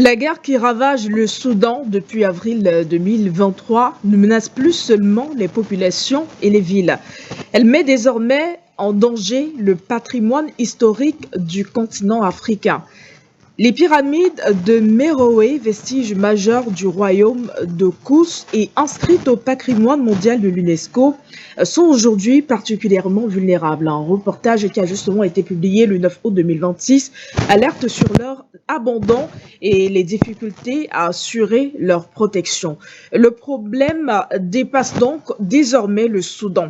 La guerre qui ravage le Soudan depuis avril 2023 ne menace plus seulement les populations et les villes. Elle met désormais en danger le patrimoine historique du continent africain. Les pyramides de Méroé, vestiges majeurs du royaume de Kous et inscrites au patrimoine mondial de l'UNESCO, sont aujourd'hui particulièrement vulnérables. Un reportage qui a justement été publié le 9 août 2026 alerte sur leur abandon et les difficultés à assurer leur protection. Le problème dépasse donc désormais le Soudan.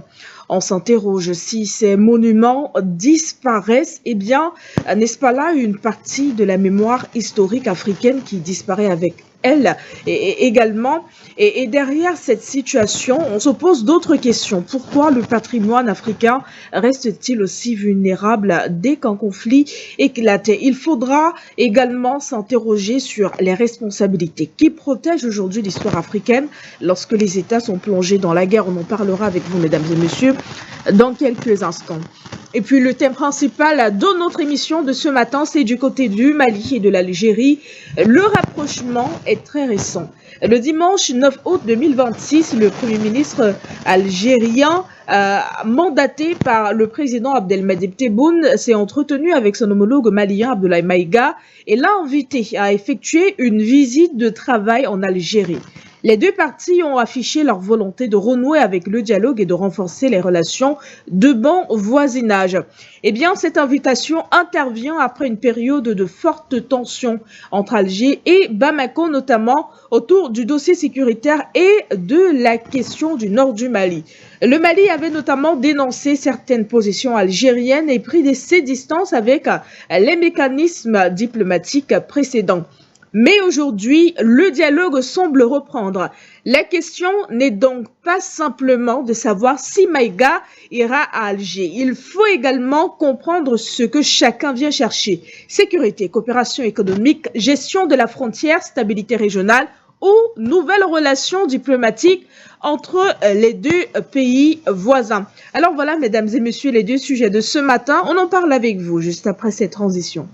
On s'interroge si ces monuments disparaissent, eh bien, n'est-ce pas là une partie de la mémoire historique africaine qui disparaît avec elle également et derrière cette situation, on se pose d'autres questions. Pourquoi le patrimoine africain reste-t-il aussi vulnérable dès qu'un conflit éclate? Il faudra également s'interroger sur les responsabilités. Qui protège aujourd'hui l'histoire africaine lorsque les États sont plongés dans la guerre? On en parlera avec vous, mesdames et messieurs, dans quelques instants. Et puis le thème principal de notre émission de ce matin, c'est du côté du Mali et de l'Algérie. Le rapprochement est très récent. Le dimanche 9 août 2026, le Premier ministre algérien, mandaté par le président Abdelmadjid Tebboune, s'est entretenu avec son homologue malien Abdoulaye Maïga et l'a invité à effectuer une visite de travail en Algérie. Les deux parties ont affiché leur volonté de renouer avec le dialogue et de renforcer les relations de bon voisinage. Eh bien, cette invitation intervient après une période de forte tension entre Alger et Bamako, notamment autour du dossier sécuritaire et de la question du nord du Mali. Le Mali avait notamment dénoncé certaines positions algériennes et pris ses distances avec les mécanismes diplomatiques précédents. Mais aujourd'hui, le dialogue semble reprendre. La question n'est donc pas simplement de savoir si Maïga ira à Alger. Il faut également comprendre ce que chacun vient chercher. Sécurité, coopération économique, gestion de la frontière, stabilité régionale ou nouvelles relations diplomatiques entre les deux pays voisins. Alors voilà, mesdames et messieurs, les deux sujets de ce matin. On en parle avec vous juste après cette transition.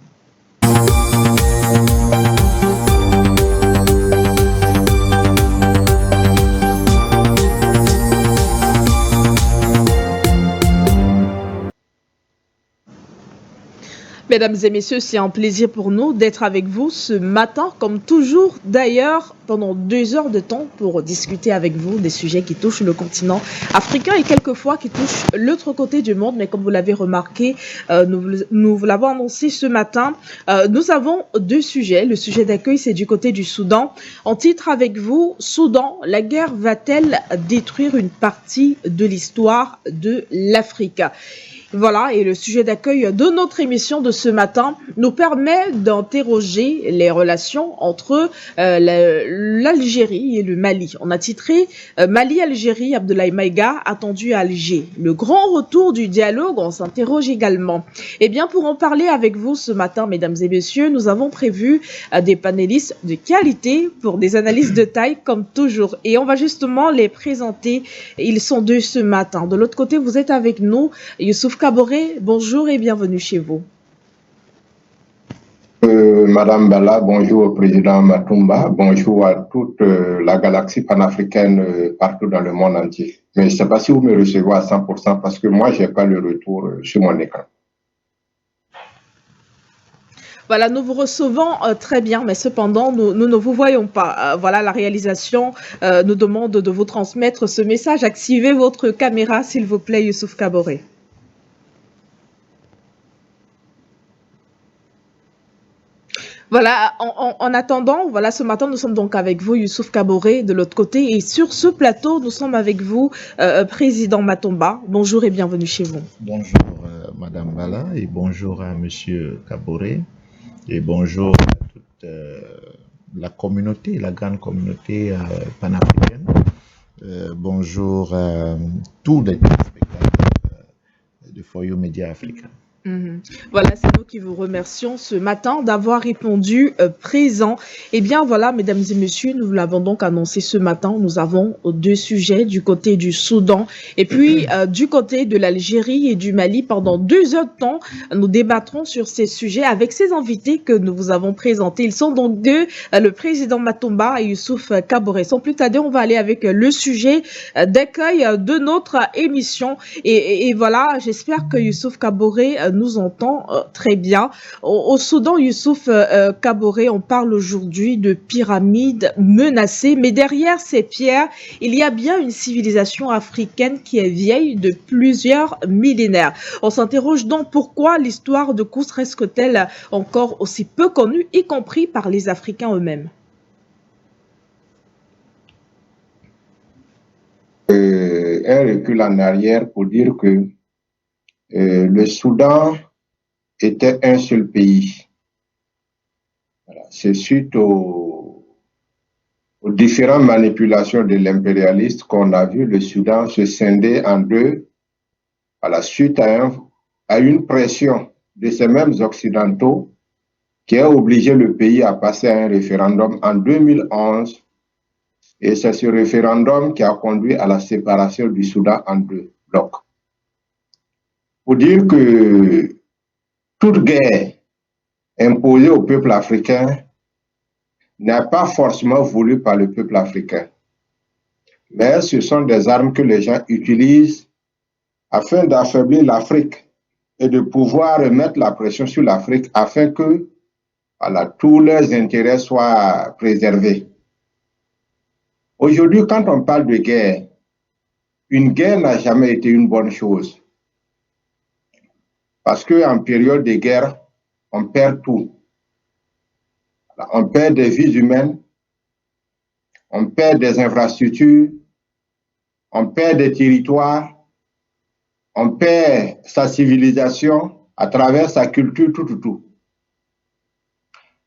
Mesdames et messieurs, c'est un plaisir pour nous d'être avec vous ce matin, comme toujours d'ailleurs, pendant 2 heures de temps pour discuter avec vous des sujets qui touchent le continent africain et quelquefois qui touchent l'autre côté du monde. Mais comme vous l'avez remarqué, nous vous l'avons annoncé ce matin, nous avons 2 sujets. Le sujet d'accueil, c'est du côté du Soudan. En titre avec vous, Soudan, la guerre va-t-elle détruire une partie de l'histoire de l'Afrique ? Voilà, et le sujet d'accueil de notre émission de ce matin nous permet d'interroger les relations entre l'Algérie et le Mali. On a titré Mali-Algérie, Abdoulaye Maïga attendu à Alger. Le grand retour du dialogue, on s'interroge également. Eh bien, pour en parler avec vous ce matin, mesdames et messieurs, nous avons prévu des panélistes de qualité pour des analyses de taille comme toujours. Et on va justement les présenter. Ils sont 2 ce matin. De l'autre côté, vous êtes avec nous, Youssouf Kaboré, bonjour et bienvenue chez vous. Madame Bala, bonjour au président Matumba, bonjour à toute la galaxie panafricaine partout dans le monde entier. Mais je ne sais pas si vous me recevez à 100% parce que moi, je n'ai pas le retour sur mon écran. Voilà, nous vous recevons très bien, mais cependant, nous ne vous voyons pas. Voilà, la réalisation nous demande de vous transmettre ce message. Activez votre caméra, s'il vous plaît, Youssouf Kaboré. Voilà, en attendant, voilà, ce matin, nous sommes donc avec vous, Youssouf Kaboré, de l'autre côté. Et sur ce plateau, nous sommes avec vous, Président Matomba. Bonjour et bienvenue chez vous. Bonjour, Madame Bala, et bonjour à Monsieur Kaboré, et bonjour à toute la communauté, la grande communauté panafricaine. Bonjour à tous les spectateurs de For You Média Africa. Mhm. Voilà, c'est nous qui vous remercions ce matin d'avoir répondu présent. Eh bien, voilà, mesdames et messieurs, nous l'avons donc annoncé ce matin. Nous avons deux sujets du côté du Soudan et puis du côté de l'Algérie et du Mali. Pendant 2 heures de temps, nous débattrons sur ces sujets avec ces invités que nous vous avons présentés. Ils sont donc deux, le président Matumba et Youssouf Kaboré. Sans plus tarder, on va aller avec le sujet d'accueil de notre émission. Et voilà, j'espère que Youssouf Kaboré nous entend très bien. Au Soudan, Youssouf Kaboré, on parle aujourd'hui de pyramides menacées, mais derrière ces pierres, il y a bien une civilisation africaine qui est vieille de plusieurs millénaires. On s'interroge donc pourquoi l'histoire de Khouss reste-t-elle encore aussi peu connue, y compris par les Africains eux-mêmes. Un recul en arrière pour dire que le Soudan était un seul pays. Voilà. C'est suite aux différentes manipulations de l'impérialiste qu'on a vu le Soudan se scinder en deux à la suite à une pression de ces mêmes Occidentaux qui a obligé le pays à passer à un référendum en 2011. Et c'est ce référendum qui a conduit à la séparation du Soudan en deux blocs. Pour dire que toute guerre imposée au peuple africain n'est pas forcément voulue par le peuple africain. Mais ce sont des armes que les gens utilisent afin d'affaiblir l'Afrique et de pouvoir mettre la pression sur l'Afrique afin que voilà, tous leurs intérêts soient préservés. Aujourd'hui, quand on parle de guerre, une guerre n'a jamais été une bonne chose. Parce qu'en période de guerre, on perd tout. On perd des vies humaines, on perd des infrastructures, on perd des territoires, on perd sa civilisation à travers sa culture, tout.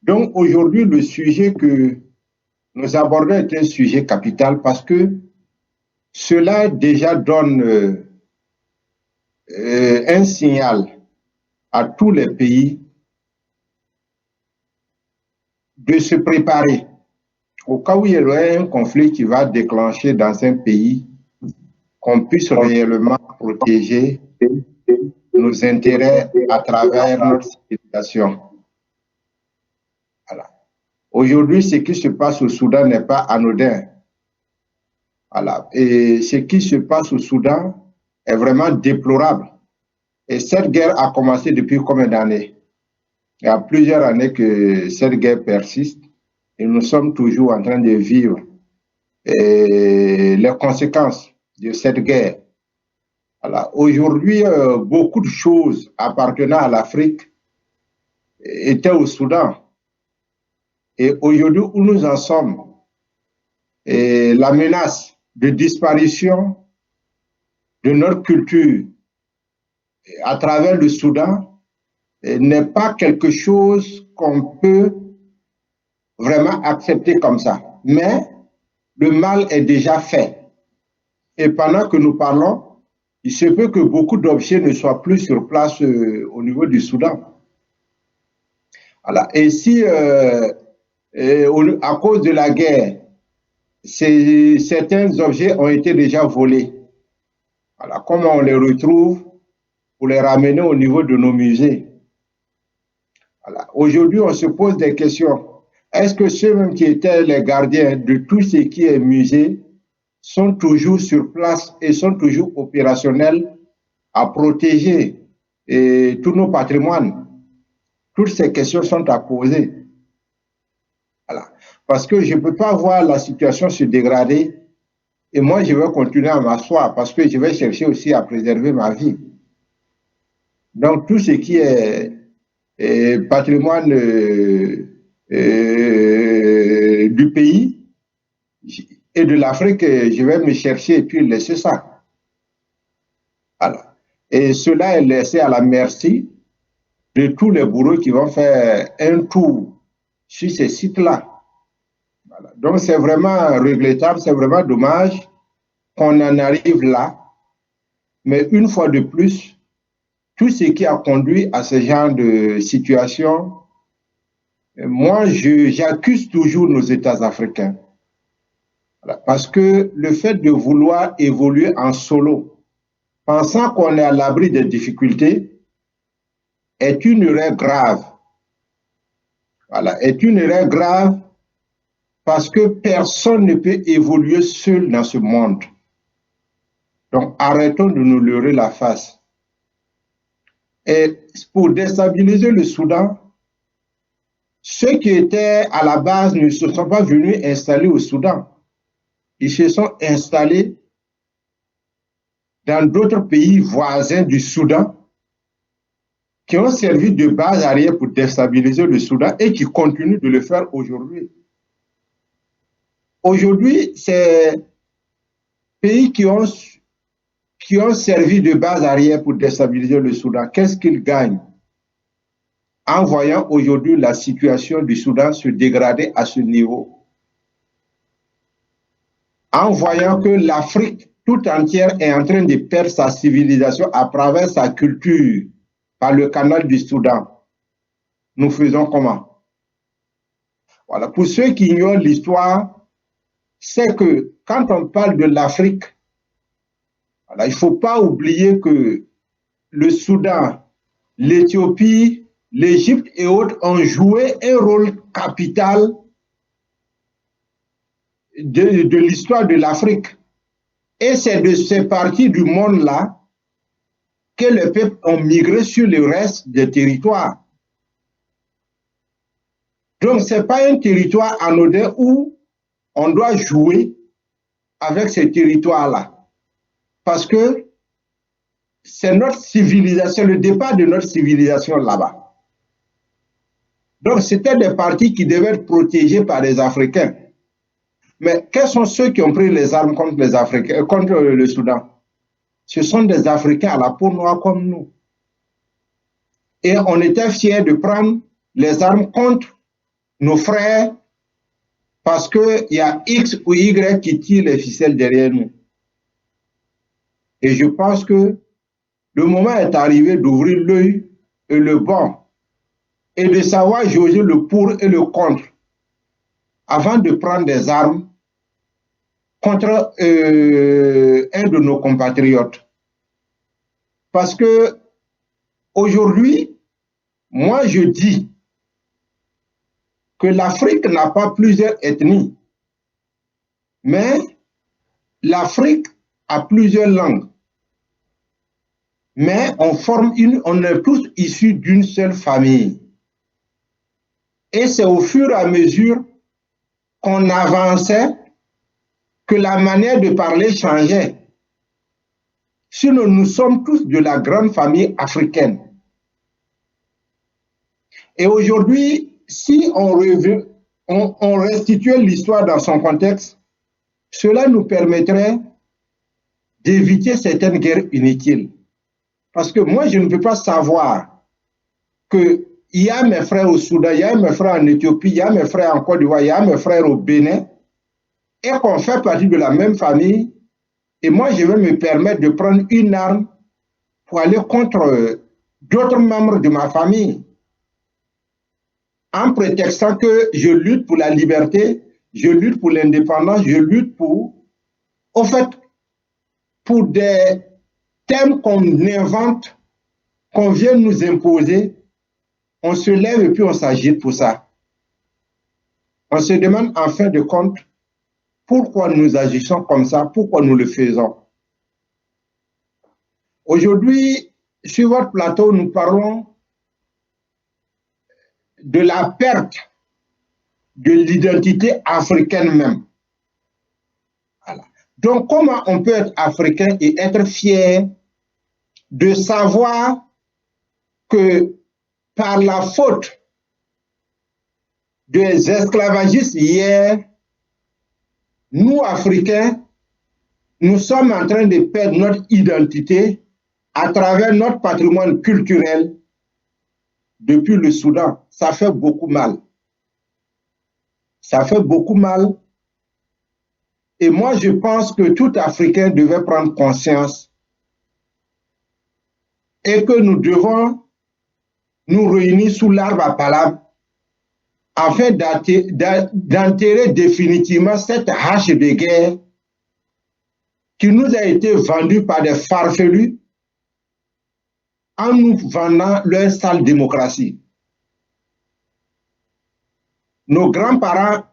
Donc aujourd'hui, le sujet que nous abordons est un sujet capital parce que cela déjà donne un signal à tous les pays de se préparer au cas où il y aurait un conflit qui va déclencher dans un pays, qu'on puisse réellement protéger nos intérêts à travers notre civilisation. Voilà. Aujourd'hui, ce qui se passe au Soudan n'est pas anodin. Voilà. Et ce qui se passe au Soudan est vraiment déplorable. Et cette guerre a commencé depuis combien d'années? Il y a plusieurs années que cette guerre persiste et nous sommes toujours en train de vivre les conséquences de cette guerre. Voilà. Aujourd'hui, beaucoup de choses appartenant à l'Afrique étaient au Soudan. Et aujourd'hui, où nous en sommes, et la menace de disparition de notre culture à travers le Soudan n'est pas quelque chose qu'on peut vraiment accepter comme ça. Mais le mal est déjà fait. Et pendant que nous parlons, il se peut que beaucoup d'objets ne soient plus sur place au niveau du Soudan. Voilà. Et si, à cause de la guerre, certains objets ont été déjà volés, voilà, comment on les retrouve pour les ramener au niveau de nos musées? Voilà. Aujourd'hui, on se pose des questions. Est-ce que ceux-mêmes qui étaient les gardiens de tout ce qui est musée sont toujours sur place et sont toujours opérationnels à protéger tous nos patrimoines? Toutes ces questions sont à poser. Voilà. Parce que je ne peux pas voir la situation se dégrader et moi, je vais continuer à m'asseoir parce que je vais chercher aussi à préserver ma vie. Donc, tout ce qui est patrimoine du pays et de l'Afrique, je vais me chercher et puis laisser ça. Voilà. Et cela est laissé à la merci de tous les bourreaux qui vont faire un tour sur ces sites-là. Voilà. Donc c'est vraiment regrettable, c'est vraiment dommage qu'on en arrive là. Mais une fois de plus, tout ce qui a conduit à ce genre de situation, moi, j'accuse toujours nos États africains. Voilà. Parce que le fait de vouloir évoluer en solo, pensant qu'on est à l'abri des difficultés, est une erreur grave. Voilà, est une erreur grave parce que personne ne peut évoluer seul dans ce monde. Donc, arrêtons de nous leurrer la face. Et pour déstabiliser le Soudan, ceux qui étaient à la base ne se sont pas venus installer au Soudan. Ils se sont installés dans d'autres pays voisins du Soudan qui ont servi de base arrière pour déstabiliser le Soudan et qui continuent de le faire aujourd'hui. Aujourd'hui, ces pays qui ont servi de base arrière pour déstabiliser le Soudan, qu'est-ce qu'ils gagnent en voyant aujourd'hui la situation du Soudan se dégrader à ce niveau? En voyant que l'Afrique tout entière est en train de perdre sa civilisation à travers sa culture par le canal du Soudan. Nous faisons comment? Voilà. Pour ceux qui ignorent l'histoire, c'est que quand on parle de l'Afrique, voilà, il ne faut pas oublier que le Soudan, l'Éthiopie, l'Égypte et autres ont joué un rôle capital de l'histoire de l'Afrique. Et c'est de ces parties du monde-là que les peuples ont migré sur le reste des territoires. Donc, ce n'est pas un territoire anodin où on doit jouer avec ces territoires-là. Parce que c'est notre civilisation, le départ de notre civilisation là-bas. Donc, c'était des parties qui devaient être protégées par les Africains. Mais quels sont ceux qui ont pris les armes contre les Africains, contre le Soudan? Ce sont des Africains à la peau noire comme nous. Et on était fiers de prendre les armes contre nos frères parce qu'il y a X ou Y qui tire les ficelles derrière nous. Et je pense que le moment est arrivé d'ouvrir l'œil et le bon et de savoir jauger le pour et le contre avant de prendre des armes contre un de nos compatriotes. Parce que aujourd'hui, moi je dis que l'Afrique n'a pas plusieurs ethnies, mais l'Afrique a plusieurs langues. Mais on est tous issus d'une seule famille. Et c'est au fur et à mesure qu'on avançait que la manière de parler changeait. Sinon, nous sommes tous de la grande famille africaine. Et aujourd'hui, si on restituait l'histoire dans son contexte, cela nous permettrait d'éviter certaines guerres inutiles. Parce que moi, je ne peux pas savoir qu'il y a mes frères au Soudan, il y a mes frères en Éthiopie, il y a mes frères en Côte d'Ivoire, il y a mes frères au Bénin, et qu'on fait partie de la même famille, et moi, je vais me permettre de prendre une arme pour aller contre d'autres membres de ma famille, en prétextant que je lutte pour la liberté, je lutte pour l'indépendance, je lutte pour, au fait, pour des thèmes qu'on invente, qu'on vient nous imposer, on se lève et puis on s'agite pour ça. On se demande en fin de compte pourquoi nous agissons comme ça, pourquoi nous le faisons. Aujourd'hui, sur votre plateau, nous parlons de la perte de l'identité africaine même. Voilà. Donc, comment on peut être africain et être fier de savoir que par la faute des esclavagistes hier, nous, Africains, nous sommes en train de perdre notre identité à travers notre patrimoine culturel depuis le Soudan. Ça fait beaucoup mal. Ça fait beaucoup mal. Et moi, je pense que tout Africain devait prendre conscience et que nous devons nous réunir sous l'arbre à palabres afin d'enterrer définitivement cette hache de guerre qui nous a été vendue par des farfelus en nous vendant leur sale démocratie. Nos grands-parents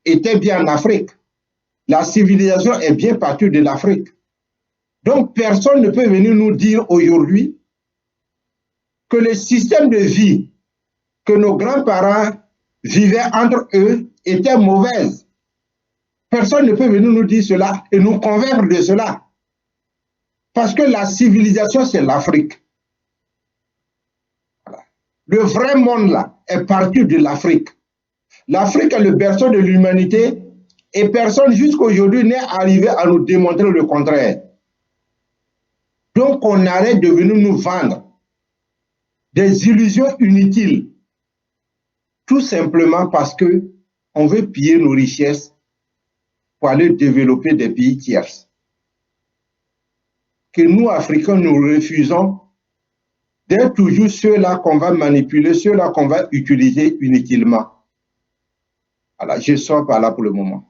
étaient bien en Afrique. La civilisation est bien partie de l'Afrique. Donc, personne ne peut venir nous dire aujourd'hui que le système de vie que nos grands-parents vivaient entre eux était mauvais. Personne ne peut venir nous dire cela et nous convaincre de cela. Parce que la civilisation, c'est l'Afrique. Le vrai monde, là, est parti de l'Afrique. L'Afrique est le berceau de l'humanité et personne jusqu'à aujourd'hui n'est arrivé à nous démontrer le contraire. Donc, on arrête de venir nous vendre des illusions inutiles, tout simplement parce qu'on veut piller nos richesses pour aller développer des pays tiers. Que nous, Africains, nous refusons d'être toujours ceux-là qu'on va manipuler, ceux-là qu'on va utiliser inutilement. Voilà, je sors par là pour le moment.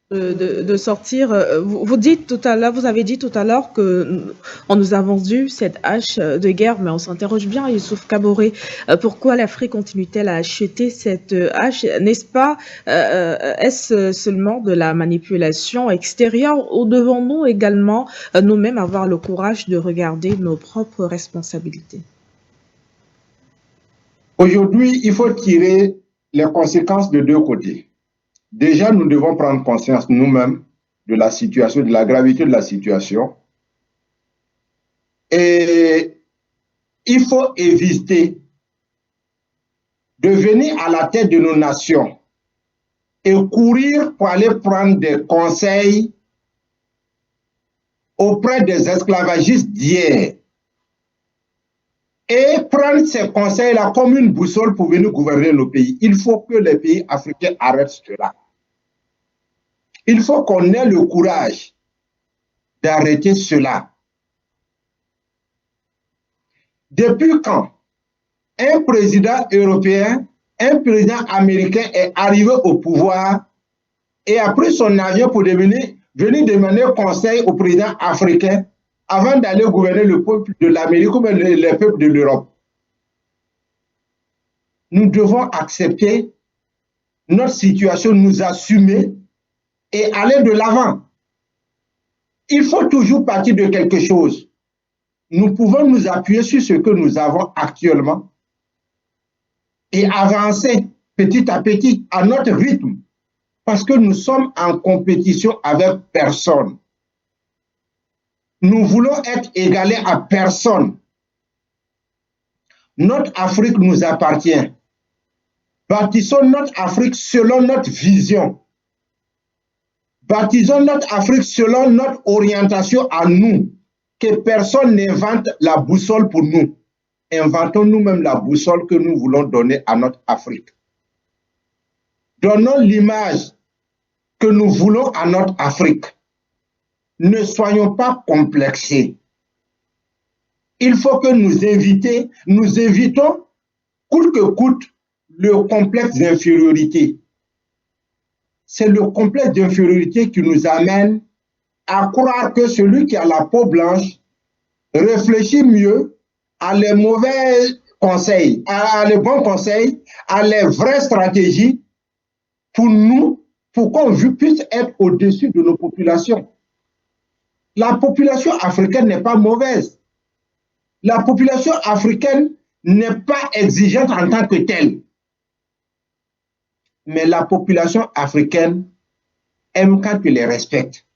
De sortir. Vous dites tout à l'heure, vous avez dit tout à l'heure que on nous a vendu cette hache de guerre, mais on s'interroge bien, Youssouf Kaboré, pourquoi l'Afrique continue-t-elle à acheter cette hache? N'est-ce pas, est-ce seulement de la manipulation extérieure ou devons-nous également nous-mêmes avoir le courage de regarder nos propres responsabilités? Aujourd'hui, il faut tirer les conséquences de deux côtés. Déjà, nous devons prendre conscience nous-mêmes de la situation, de la gravité de la situation. Et il faut éviter de venir à la tête de nos nations et courir pour aller prendre des conseils auprès des esclavagistes d'hier et prendre ces conseils-là comme une boussole pour venir gouverner nos pays. Il faut que les pays africains arrêtent cela. Il faut qu'on ait le courage d'arrêter cela. Depuis quand un président européen, un président américain est arrivé au pouvoir et a pris son avion pour venir demander conseil au président africain avant d'aller gouverner le peuple de l'Amérique ou le peuple de l'Europe? Nous devons accepter notre situation, nous assumer et aller de l'avant. Il faut toujours partir de quelque chose. Nous pouvons nous appuyer sur ce que nous avons actuellement et avancer petit à petit à notre rythme parce que nous sommes en compétition avec personne. Nous voulons être égalés à personne. Notre Afrique nous appartient. Bâtissons notre Afrique selon notre vision. Baptisons notre Afrique selon notre orientation à nous, que personne n'invente la boussole pour nous. Inventons nous-mêmes la boussole que nous voulons donner à notre Afrique. Donnons l'image que nous voulons à notre Afrique. Ne soyons pas complexés. Il faut que nous évitons coûte que coûte le complexe d'infériorité. C'est le complexe d'infériorité qui nous amène à croire que celui qui a la peau blanche réfléchit mieux à les mauvais conseils, à les bons conseils, à les vraies stratégies pour nous, pour qu'on puisse être au-dessus de nos populations. La population africaine n'est pas mauvaise. La population africaine n'est pas exigeante en tant que telle. Mais la population africaine aime quand tu les respectes.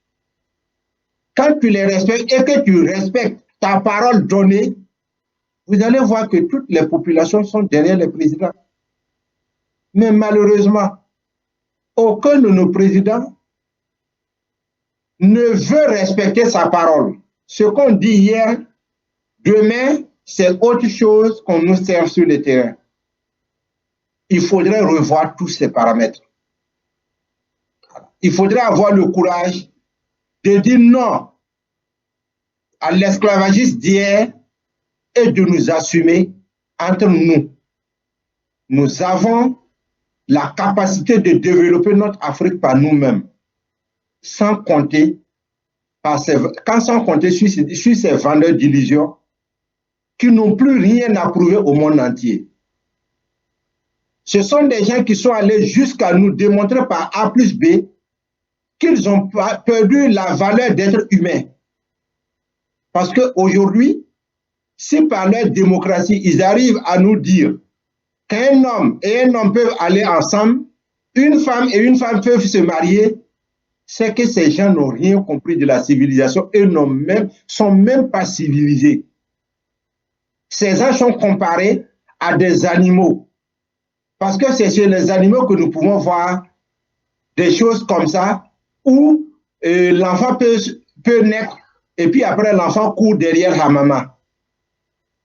Quand tu les respectes et que tu respectes ta parole donnée, vous allez voir que toutes les populations sont derrière les présidents. Mais malheureusement, aucun de nos présidents ne veut respecter sa parole. Ce qu'on dit hier, demain, c'est autre chose qu'on nous sert sur le terrain. Il faudrait revoir tous ces paramètres. Il faudrait avoir le courage de dire non. à l'esclavagisme d'hier est de nous assumer entre nous. Nous avons la capacité de développer notre Afrique par nous-mêmes, sans compter, sans compter sur ces vendeurs d'illusions qui n'ont plus rien à prouver au monde entier. Ce sont des gens qui sont allés jusqu'à nous démontrer par A plus B qu'ils ont perdu la valeur d'être humain. Parce qu'aujourd'hui, si par leur démocratie, ils arrivent à nous dire qu'un homme et un homme peuvent aller ensemble, une femme et une femme peuvent se marier, c'est que ces gens n'ont rien compris de la civilisation et sont même pas civilisés. Ces gens sont comparés à des animaux. Parce que c'est chez les animaux que nous pouvons voir des choses comme ça, où l'enfant peut naître et puis après l'enfant court derrière la maman.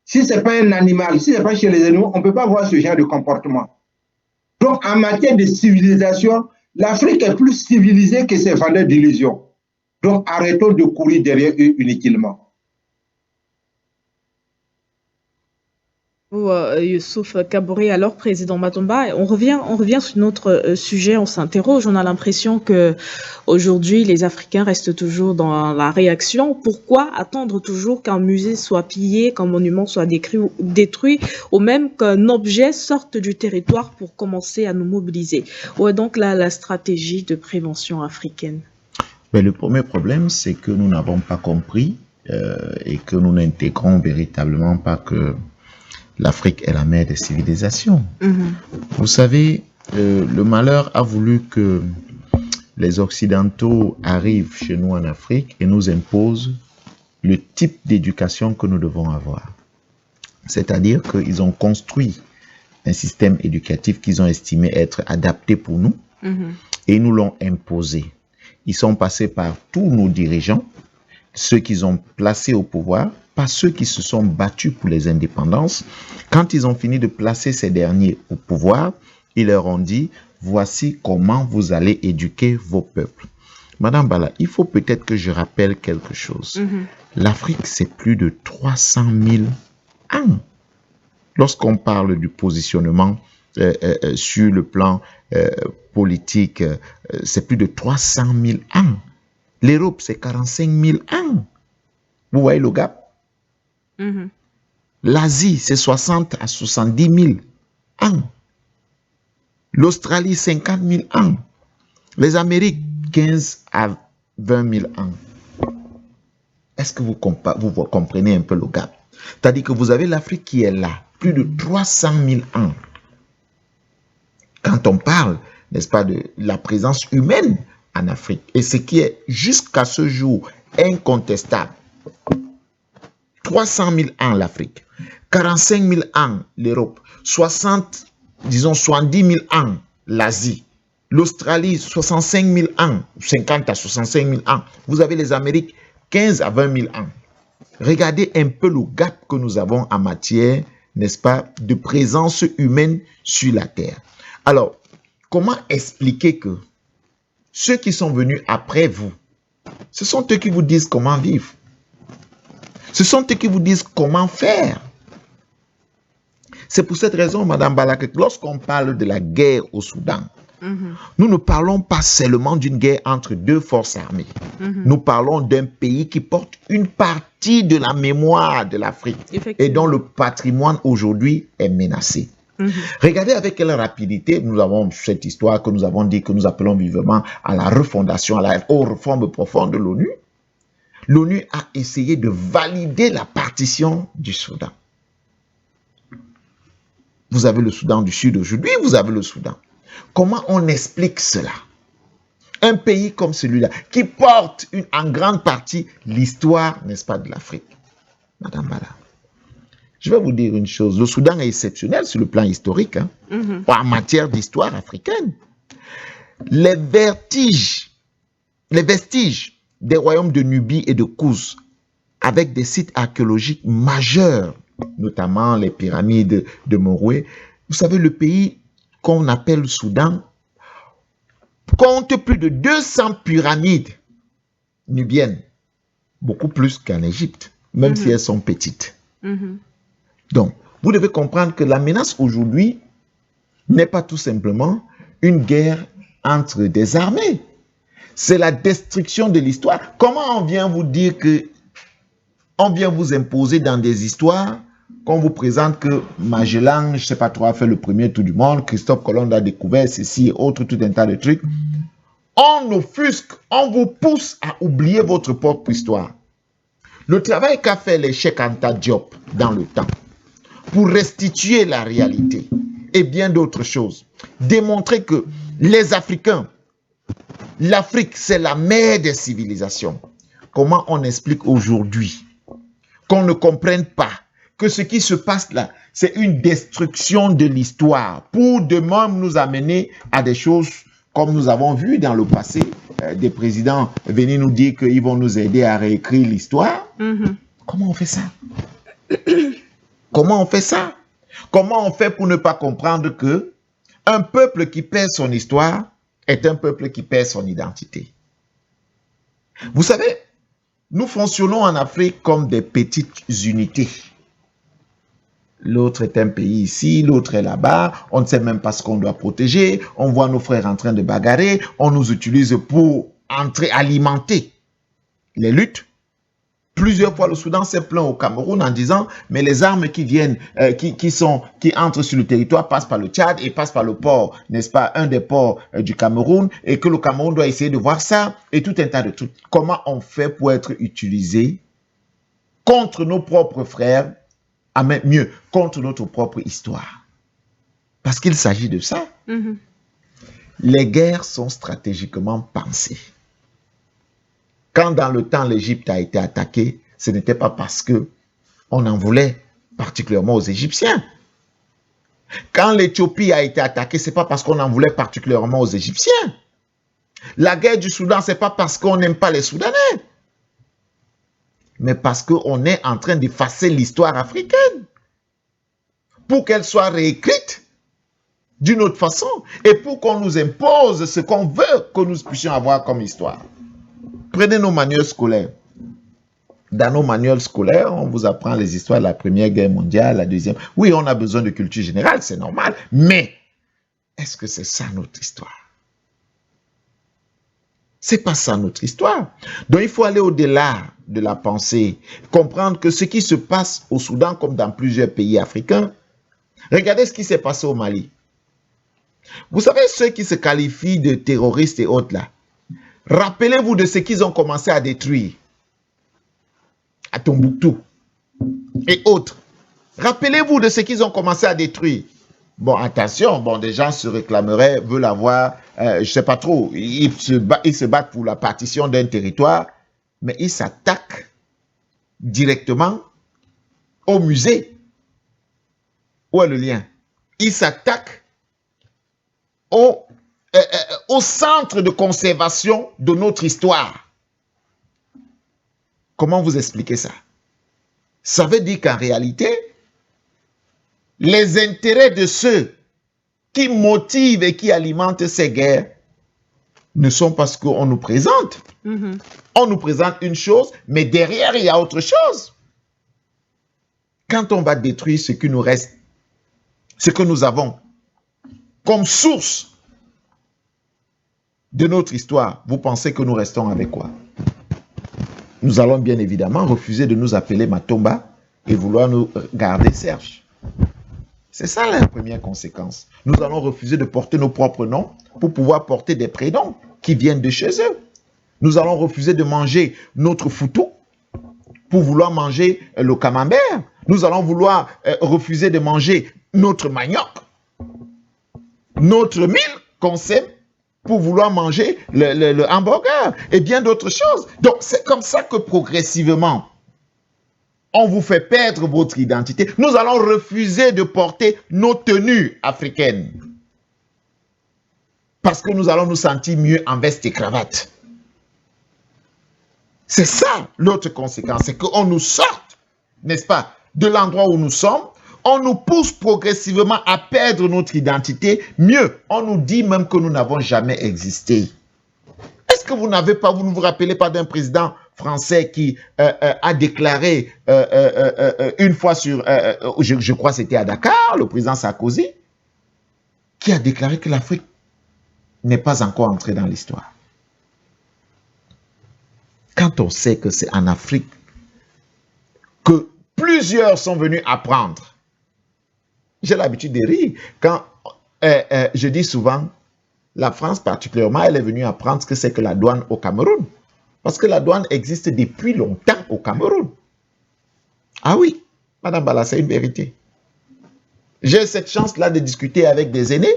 Si ce n'est pas un animal, si ce n'est pas chez les animaux, on ne peut pas voir ce genre de comportement. Donc, en matière de civilisation, l'Afrique est plus civilisée que ces vendeurs d'illusions. Donc, arrêtons de courir derrière eux inutilement. Youssouf Kaboré, alors président Matomba, on revient sur notre sujet, on s'interroge, on a l'impression que aujourd'hui les Africains restent toujours dans la réaction. Pourquoi attendre toujours qu'un musée soit pillé, qu'un monument soit détruit, ou même qu'un objet sorte du territoire pour commencer à nous mobiliser? Où est donc là la stratégie de prévention africaine? Mais le premier problème, c'est que nous n'avons pas compris et que nous n'intégrons véritablement pas que l'Afrique est la mère des civilisations. Vous savez, le malheur a voulu que les Occidentaux arrivent chez nous en Afrique et nous imposent le type d'éducation que nous devons avoir. C'est-à-dire qu'ils ont construit un système éducatif qu'ils ont estimé être adapté pour nous et nous l'ont imposé. Ils sont passés par tous nos dirigeants, ceux qu'ils ont placés au pouvoir, pas ceux qui se sont battus pour les indépendances. Quand ils ont fini de placer ces derniers au pouvoir, ils leur ont dit, voici comment vous allez éduquer vos peuples. Madame Bala, il faut peut-être que je rappelle quelque chose. L'Afrique, c'est plus de 300 000 ans. Lorsqu'on parle du positionnement sur le plan politique, c'est plus de 300 000 ans. L'Europe, c'est 45 000 ans. Vous voyez le gap? L'Asie, c'est 60 à 70 000 ans. L'Australie, 50 000 ans. Les Amériques, 15 à 20 000 ans. Est-ce que vous comprenez un peu le gap? C'est-à-dire que vous avez l'Afrique qui est là, plus de 300 000 ans. Quand on parle, n'est-ce pas, de la présence humaine en Afrique, et ce qui est jusqu'à ce jour incontestable. 300 000 ans l'Afrique, 45 000 ans l'Europe, 70 000 ans l'Asie, l'Australie 65 000 ans, 50 à 65 000 ans. Vous avez les Amériques 15 à 20 000 ans. Regardez un peu le gap que nous avons en matière, n'est-ce pas, de présence humaine sur la Terre. Alors, comment expliquer que ceux qui sont venus après vous, ce sont eux qui vous disent comment vivre. Ce sont eux qui vous disent comment faire. C'est pour cette raison, Madame Bala, que lorsqu'on parle de la guerre au Soudan, nous ne parlons pas seulement d'une guerre entre deux forces armées. Nous parlons d'un pays qui porte une partie de la mémoire de l'Afrique et dont le patrimoine aujourd'hui est menacé. Regardez avec quelle rapidité nous avons cette histoire que nous avons dit que nous appelons vivement à la refondation, aux réformes profondes de l'ONU. L'ONU a essayé de valider la partition du Soudan. Vous avez le Soudan du Sud aujourd'hui, vous avez le Soudan. Comment on explique cela? Un pays comme celui-là, qui porte en grande partie l'histoire, n'est-ce pas, de l'Afrique. Madame Bala, je vais vous dire une chose. Le Soudan est exceptionnel sur le plan historique, en matière d'histoire africaine. Les vestiges des royaumes de Nubie et de Kouz, avec des sites archéologiques majeurs, notamment les pyramides de Meroé. Vous savez, le pays qu'on appelle le Soudan compte plus de 200 pyramides nubiennes. beaucoup plus qu'en Égypte, même si elles sont petites. Donc, vous devez comprendre que la menace aujourd'hui n'est pas tout simplement une guerre entre des armées. C'est la destruction de l'histoire. Comment on vient vous dire que on vient vous imposer dans des histoires qu'on vous présente que Magellan, je ne sais pas trop, a fait le premier tour du monde, Christophe Colomb a découvert ceci et autres, tout un tas de trucs. On offusque, on vous pousse à oublier votre propre histoire. Le travail qu'a fait les Cheikh Anta Diop dans le temps pour restituer la réalité et bien d'autres choses, démontrer que les Africains, l'Afrique, c'est la mère des civilisations. Comment on explique aujourd'hui qu'on ne comprenne pas que ce qui se passe là, c'est une destruction de l'histoire pour de même nous amener à des choses comme nous avons vu dans le passé, des présidents venir nous dire qu'ils vont nous aider à réécrire l'histoire. Comment on fait ça? Comment on fait ça? Comment on fait pour ne pas comprendre que un peuple qui perd son histoire est un peuple qui perd son identité? Vous savez, nous fonctionnons en Afrique comme des petites unités. L'autre est un pays ici, l'autre est là-bas, on ne sait même pas ce qu'on doit protéger, on voit nos frères en train de bagarrer, on nous utilise pour alimenter les luttes. Plusieurs fois, le Soudan s'est plaint au Cameroun en disant « mais les armes qui viennent, qui entrent sur le territoire passent par le Tchad et passent par le port, n'est-ce pas, un des ports du Cameroun, et que le Cameroun doit essayer de voir ça, et tout un tas de trucs. » Comment on fait pour être utilisé contre nos propres frères, mieux, contre notre propre histoire? Parce qu'il s'agit de ça. Les guerres sont stratégiquement pensées. Quand dans le temps l'Égypte a été attaquée, ce n'était pas parce qu'on en voulait particulièrement aux Égyptiens. Quand l'Éthiopie a été attaquée, ce n'est pas parce qu'on en voulait particulièrement aux Égyptiens. La guerre du Soudan, ce n'est pas parce qu'on n'aime pas les Soudanais, mais parce qu'on est en train d'effacer l'histoire africaine pour qu'elle soit réécrite d'une autre façon et pour qu'on nous impose ce qu'on veut que nous puissions avoir comme histoire. Prenez nos manuels scolaires. Dans nos manuels scolaires, on vous apprend les histoires de la Première Guerre mondiale, la Deuxième. Oui, on a besoin de culture générale, c'est normal. Mais, est-ce que c'est ça notre histoire? C'est pas ça notre histoire. Donc, il faut aller au-delà de la pensée. Comprendre que ce qui se passe au Soudan, comme dans plusieurs pays africains, regardez ce qui s'est passé au Mali. Vous savez, ceux qui se qualifient de terroristes et autres là, rappelez-vous de ce qu'ils ont commencé à détruire à Tombouctou et autres. Rappelez-vous de ce qu'ils ont commencé à détruire. Bon, attention, bon, des gens se réclameraient, veulent avoir, je ne sais pas trop, ils se battent pour la partition d'un territoire, mais ils s'attaquent directement au musée. Où est le lien? Ils s'attaquent au centre de conservation de notre histoire. Comment vous expliquez ça? Ça veut dire qu'en réalité, les intérêts de ceux qui motivent et qui alimentent ces guerres ne sont pas ce qu'on nous présente. On nous présente une chose, mais derrière, il y a autre chose. Quand on va détruire ce qui nous reste, ce que nous avons comme source de notre histoire, vous pensez que nous restons avec quoi? Nous allons bien évidemment refuser de nous appeler Matomba et vouloir nous garder Serge. C'est ça la première conséquence. Nous allons refuser de porter nos propres noms pour pouvoir porter des prénoms qui viennent de chez eux. Nous allons refuser de manger notre foutou pour vouloir manger le camembert. Nous allons vouloir refuser de manger notre manioc, notre mil qu'on sème, pour vouloir manger le hamburger et bien d'autres choses. Donc, c'est comme ça que progressivement, on vous fait perdre votre identité. Nous allons refuser de porter nos tenues africaines. Parce que nous allons nous sentir mieux en veste et cravate. C'est ça l'autre conséquence, c'est qu'on nous sorte, n'est-ce pas, de l'endroit où nous sommes. On nous pousse progressivement à perdre notre identité. Mieux, on nous dit même que nous n'avons jamais existé. Est-ce que vous ne vous rappelez pas d'un président français qui a déclaré une fois sur, je crois que c'était à Dakar, le président Sarkozy, qui a déclaré que l'Afrique n'est pas encore entrée dans l'histoire. Quand on sait que c'est en Afrique que plusieurs sont venus apprendre, j'ai l'habitude de rire quand je dis souvent, la France particulièrement, elle est venue apprendre ce que c'est que la douane au Cameroun. Parce que la douane existe depuis longtemps au Cameroun. Ah oui, Madame Bala, c'est une vérité. J'ai cette chance-là de discuter avec des aînés,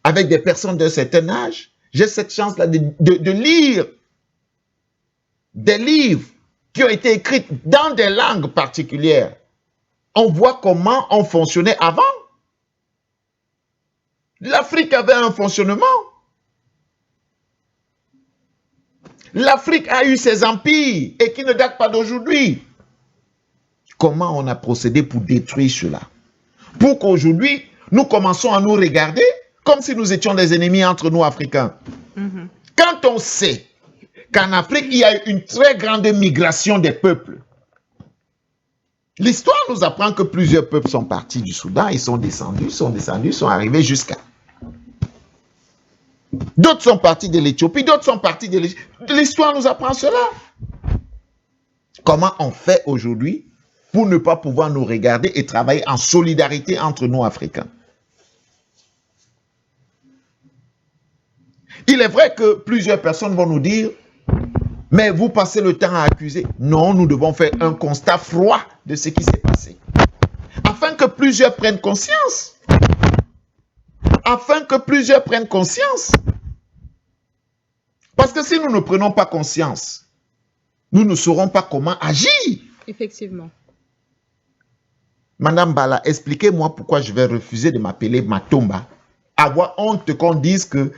avec des personnes d'un certain âge. J'ai cette chance-là de lire des livres qui ont été écrits dans des langues particulières. On voit comment on fonctionnait avant. L'Afrique avait un fonctionnement. L'Afrique a eu ses empires et qui ne datent pas d'aujourd'hui. Comment on a procédé pour détruire cela? Pour qu'aujourd'hui, nous commençons à nous regarder comme si nous étions des ennemis entre nous, Africains. Quand on sait qu'en Afrique, il y a eu une très grande migration des peuples, l'histoire nous apprend que plusieurs peuples sont partis du Soudan, ils sont descendus, sont arrivés jusqu'à... D'autres sont partis de l'Éthiopie, d'autres sont partis de l'Égypte. L'histoire nous apprend cela. Comment on fait aujourd'hui pour ne pas pouvoir nous regarder et travailler en solidarité entre nous, Africains? Il est vrai que plusieurs personnes vont nous dire, mais vous passez le temps à accuser. Non, nous devons faire un constat froid de ce qui s'est passé. Afin que plusieurs prennent conscience. Afin que plusieurs prennent conscience. Parce que si nous ne prenons pas conscience, nous ne saurons pas comment agir. Effectivement. Madame Bala, expliquez-moi pourquoi je vais refuser de m'appeler Matomba. Avoir honte qu'on dise que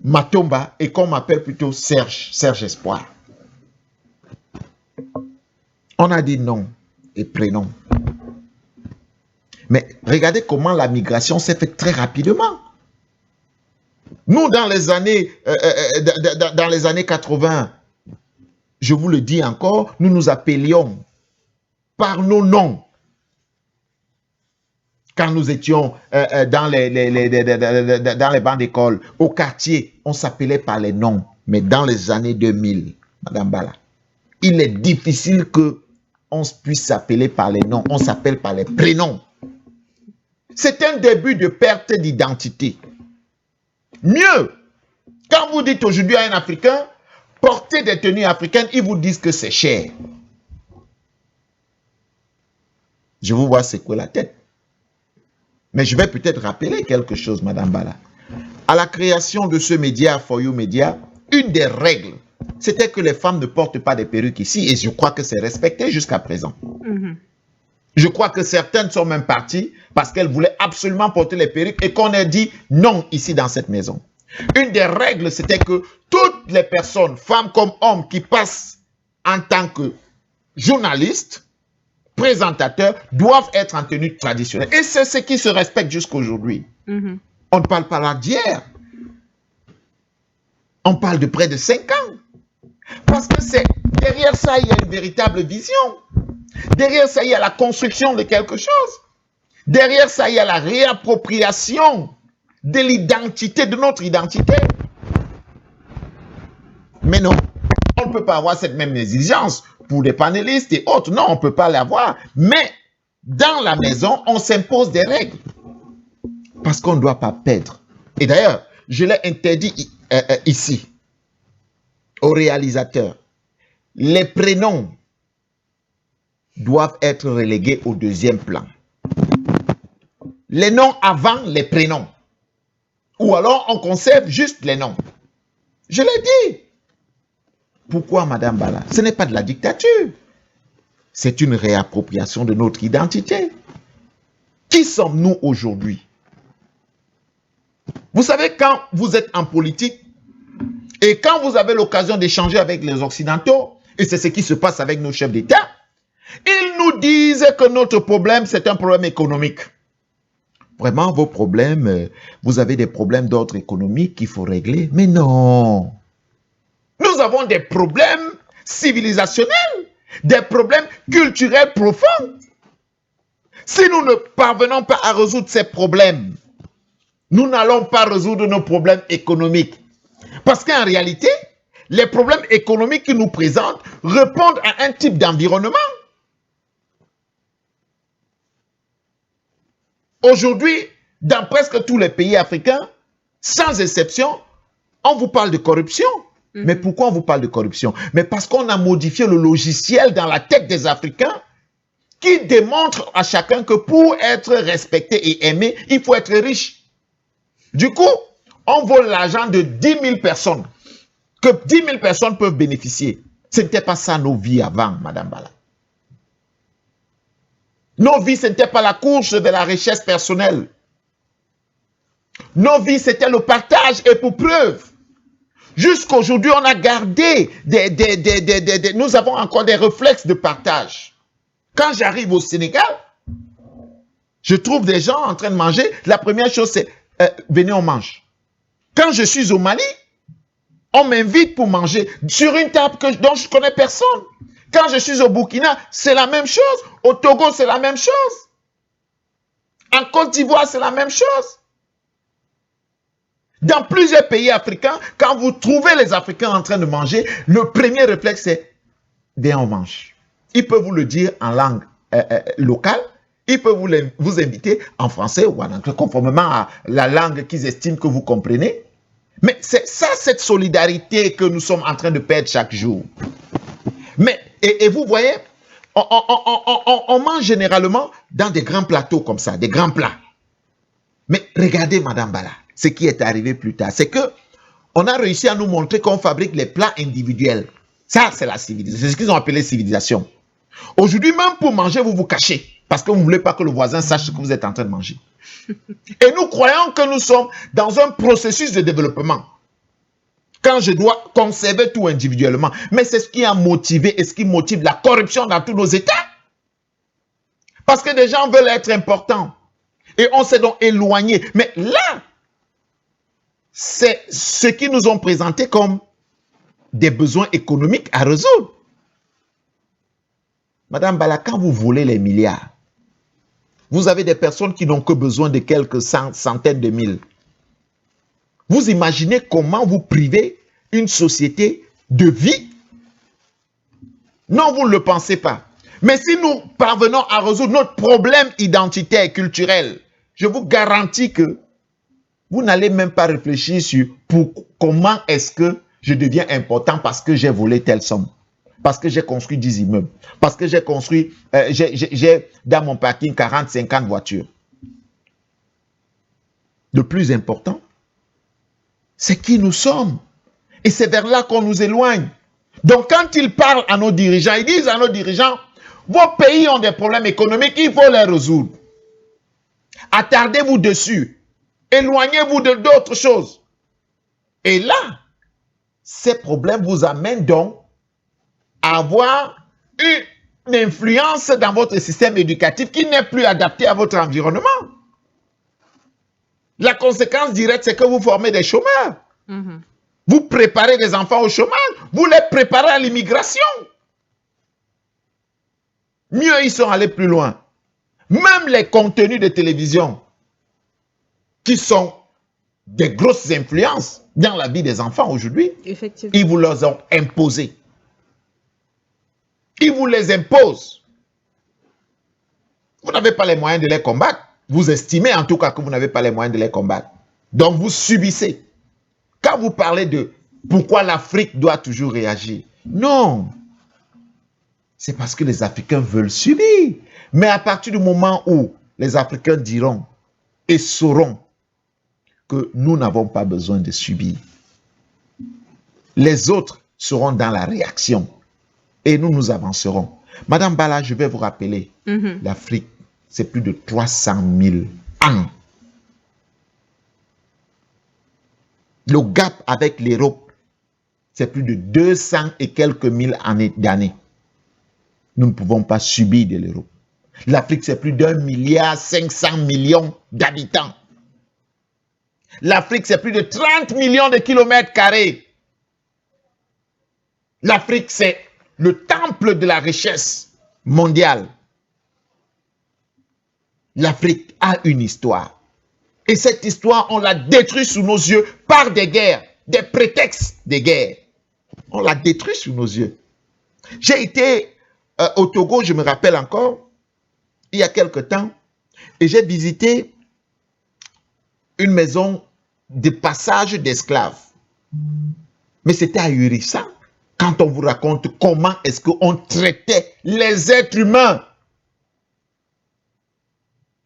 Matomba et qu'on m'appelle plutôt Serge Espoir. On a dit non et prénom. Mais regardez comment la migration s'est faite très rapidement. Nous, dans les années 80, je vous le dis encore, nous nous appelions par nos noms. Quand nous étions dans les bancs d'école, au quartier, on s'appelait par les noms. Mais dans les années 2000, Madame Bala, il est difficile qu'on puisse s'appeler par les noms. On s'appelle par les prénoms. C'est un début de perte d'identité. Mieux, quand vous dites aujourd'hui à un Africain, portez des tenues africaines, ils vous disent que c'est cher. Je vous vois secouer la tête. Mais je vais peut-être rappeler quelque chose, Madame Bala. À la création de ce média, For You Media, une des règles, c'était que les femmes ne portent pas des perruques ici, et je crois que c'est respecté jusqu'à présent. Je crois que certaines sont même parties parce qu'elles voulaient absolument porter les perruques et qu'on ait dit non ici dans cette maison. Une des règles, c'était que toutes les personnes, femmes comme hommes, qui passent en tant que journalistes, présentateurs, doivent être en tenue traditionnelle. Et c'est ce qui se respecte jusqu'à aujourd'hui. On ne parle pas d'hier. On parle de près de 5 ans. Parce que derrière ça, il y a une véritable vision. Derrière ça, il y a la construction de quelque chose. Derrière ça, il y a la réappropriation de l'identité, de notre identité. Mais non, on ne peut pas avoir cette même exigence pour les panélistes et autres. Non, on ne peut pas l'avoir. Mais dans la maison, on s'impose des règles. Parce qu'on ne doit pas perdre. Et d'ailleurs, je l'ai interdit ici, aux réalisateurs. Les prénoms doivent être relégués au deuxième plan. Les noms avant les prénoms. Ou alors on conserve juste les noms. Je l'ai dit. Pourquoi, Madame Bala? Ce n'est pas de la dictature. C'est une réappropriation de notre identité. Qui sommes-nous aujourd'hui? Vous savez, quand vous êtes en politique et quand vous avez l'occasion d'échanger avec les Occidentaux, et c'est ce qui se passe avec nos chefs d'État, ils nous disent que notre problème, c'est un problème économique. Vraiment, vos problèmes, vous avez des problèmes d'ordre économique qu'il faut régler. Mais non. Nous avons des problèmes civilisationnels, des problèmes culturels profonds. Si nous ne parvenons pas à résoudre ces problèmes, nous n'allons pas résoudre nos problèmes économiques. Parce qu'en réalité, les problèmes économiques qui nous présentent répondent à un type d'environnement. Aujourd'hui, dans presque tous les pays africains, sans exception, on vous parle de corruption. Mais pourquoi on vous parle de corruption? Mais parce qu'on a modifié le logiciel dans la tête des Africains qui démontre à chacun que pour être respecté et aimé, il faut être riche. Du coup, on vole l'argent de 10 000 personnes, que 10 000 personnes peuvent bénéficier. Ce n'était pas ça nos vies avant, Madame Bala. Nos vies, ce n'était pas la course de la richesse personnelle. Nos vies, c'était le partage. Et pour preuve, jusqu'à aujourd'hui, on a gardé nous avons encore des réflexes de partage. Quand j'arrive au Sénégal, je trouve des gens en train de manger. La première chose, c'est venez, on mange. Quand je suis au Mali, on m'invite pour manger sur une table dont je ne connais personne. Quand je suis au Burkina, c'est la même chose. Au Togo, c'est la même chose. En Côte d'Ivoire, c'est la même chose. Dans plusieurs pays africains, quand vous trouvez les Africains en train de manger, le premier réflexe, c'est viens, on mange. Ils peuvent vous le dire en langue locale. Ils peuvent vous inviter en français ou en anglais, conformément à la langue qu'ils estiment que vous comprenez. Mais c'est ça, cette solidarité que nous sommes en train de perdre chaque jour. Mais, et vous voyez, on mange généralement dans des grands plateaux comme ça, des grands plats. Mais regardez, Madame Bala, ce qui est arrivé plus tard, c'est que on a réussi à nous montrer qu'on fabrique les plats individuels. Ça, c'est la civilisation. C'est ce qu'ils ont appelé civilisation. Aujourd'hui, même pour manger, vous vous cachez. Parce que vous ne voulez pas que le voisin sache ce que vous êtes en train de manger. Et nous croyons que nous sommes dans un processus de développement. Quand je dois conserver tout individuellement. Mais c'est ce qui a motivé et ce qui motive la corruption dans tous nos États. Parce que des gens veulent être importants. Et on s'est donc éloigné. Mais là, c'est ce qu'ils nous ont présenté comme des besoins économiques à résoudre. Madame Bala, quand vous volez les milliards, vous avez des personnes qui n'ont que besoin de quelques centaines de mille. Vous imaginez comment vous privez une société de vie? Non, vous ne le pensez pas. Mais si nous parvenons à résoudre notre problème identitaire et culturel, je vous garantis que vous n'allez même pas réfléchir sur comment est-ce que je deviens important parce que j'ai volé telle somme. Parce que j'ai construit 10 immeubles. Parce que j'ai construit, j'ai dans mon parking 40, 50 voitures. Le plus important, c'est qui nous sommes. Et c'est vers là qu'on nous éloigne. Donc quand ils parlent à nos dirigeants, ils disent à nos dirigeants, vos pays ont des problèmes économiques, il faut les résoudre. Attardez-vous dessus. Éloignez-vous de d'autres choses. Et là, ces problèmes vous amènent donc à avoir une influence dans votre système éducatif qui n'est plus adapté à votre environnement. La conséquence directe, c'est que vous formez des chômeurs. Vous préparez des enfants au chômage. Vous les préparez à l'immigration. Mieux, ils sont allés plus loin. Même les contenus de télévision qui sont des grosses influences dans la vie des enfants aujourd'hui, ils vous les ont imposés. Ils vous les imposent. Vous n'avez pas les moyens de les combattre. Vous estimez en tout cas que vous n'avez pas les moyens de les combattre. Donc vous subissez. Quand vous parlez de pourquoi l'Afrique doit toujours réagir, non. C'est parce que les Africains veulent subir. Mais à partir du moment où les Africains diront et sauront que nous n'avons pas besoin de subir, les autres seront dans la réaction. Et nous avancerons. Madame Bala, je vais vous rappeler, l'Afrique, c'est plus de 300 000 ans. Le gap avec l'Europe, c'est plus de 200 et quelques mille d'années. Nous ne pouvons pas subir de l'Europe. L'Afrique, c'est plus d'1,5 milliard d'habitants. L'Afrique, c'est plus de 30 millions de kilomètres carrés. L'Afrique, c'est le temple de la richesse mondiale. L'Afrique a une histoire. Et cette histoire, on l'a détruite sous nos yeux par des guerres, des prétextes des guerres. On l'a détruit sous nos yeux. J'ai été au Togo, je me rappelle encore, il y a quelque temps, et j'ai visité une maison de passage d'esclaves. Mais c'était ahurissant quand on vous raconte comment est-ce qu'on traitait les êtres humains.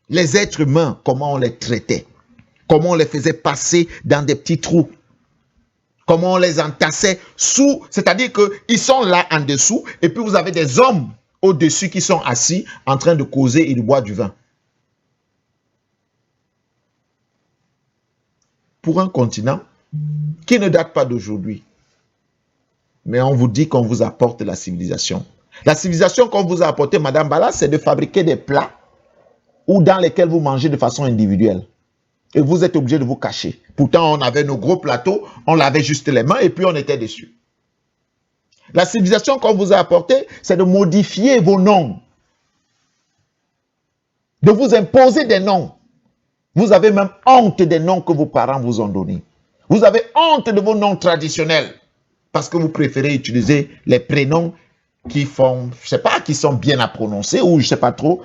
Les êtres humains, comment on les traitait. Comment on les faisait passer dans des petits trous. Comment on les entassait sous, c'est-à-dire qu'ils sont là en dessous, et puis vous avez des hommes au-dessus qui sont assis en train de causer et de boire du vin. Pour un continent qui ne date pas d'aujourd'hui, mais on vous dit qu'on vous apporte la civilisation. La civilisation qu'on vous a apportée, Madame Bala, c'est de fabriquer des plats ou dans lesquels vous mangez de façon individuelle. Et vous êtes obligé de vous cacher. Pourtant, on avait nos gros plateaux, on lavait juste les mains et puis on était dessus. La civilisation qu'on vous a apportée, c'est de modifier vos noms. De vous imposer des noms. Vous avez même honte des noms que vos parents vous ont donnés. Vous avez honte de vos noms traditionnels. Parce que vous préférez utiliser les prénoms qui font, je sais pas, qui sont bien à prononcer ou je sais pas trop,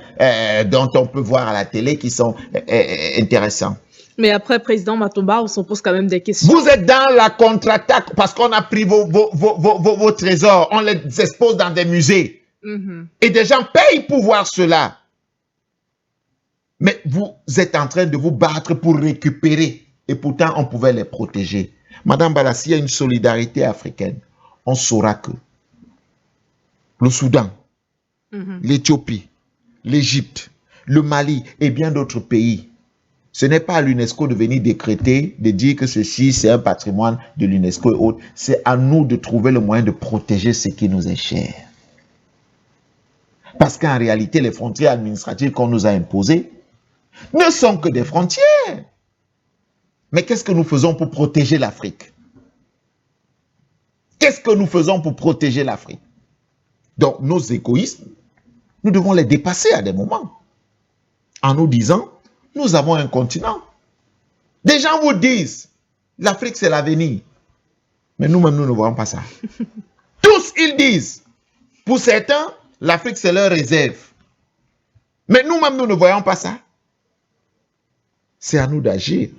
dont on peut voir à la télé qui sont intéressants. Mais après, Président Matomba, on s'en pose quand même des questions. Vous êtes dans la contre-attaque parce qu'on a pris vos trésors, on les expose dans des musées. Et des gens payent pour voir cela. Mais vous êtes en train de vous battre pour récupérer. Et pourtant, on pouvait les protéger. Madame Bala, s'il y a une solidarité africaine, on saura que le Soudan, l'Éthiopie, l'Égypte, le Mali et bien d'autres pays, ce n'est pas à l'UNESCO de venir décréter, de dire que ceci c'est un patrimoine de l'UNESCO et autres. C'est à nous de trouver le moyen de protéger ce qui nous est cher. Parce qu'en réalité, les frontières administratives qu'on nous a imposées ne sont que des frontières. Mais qu'est-ce que nous faisons pour protéger l'Afrique? Qu'est-ce que nous faisons pour protéger l'Afrique? Donc, nos égoïsmes, nous devons les dépasser à des moments. En nous disant, nous avons un continent. Des gens vous disent, l'Afrique c'est l'avenir. Mais nous-mêmes, nous ne voyons pas ça. Tous, ils disent, pour certains, l'Afrique c'est leur réserve. Mais nous-mêmes, nous ne voyons pas ça. C'est à nous d'agir.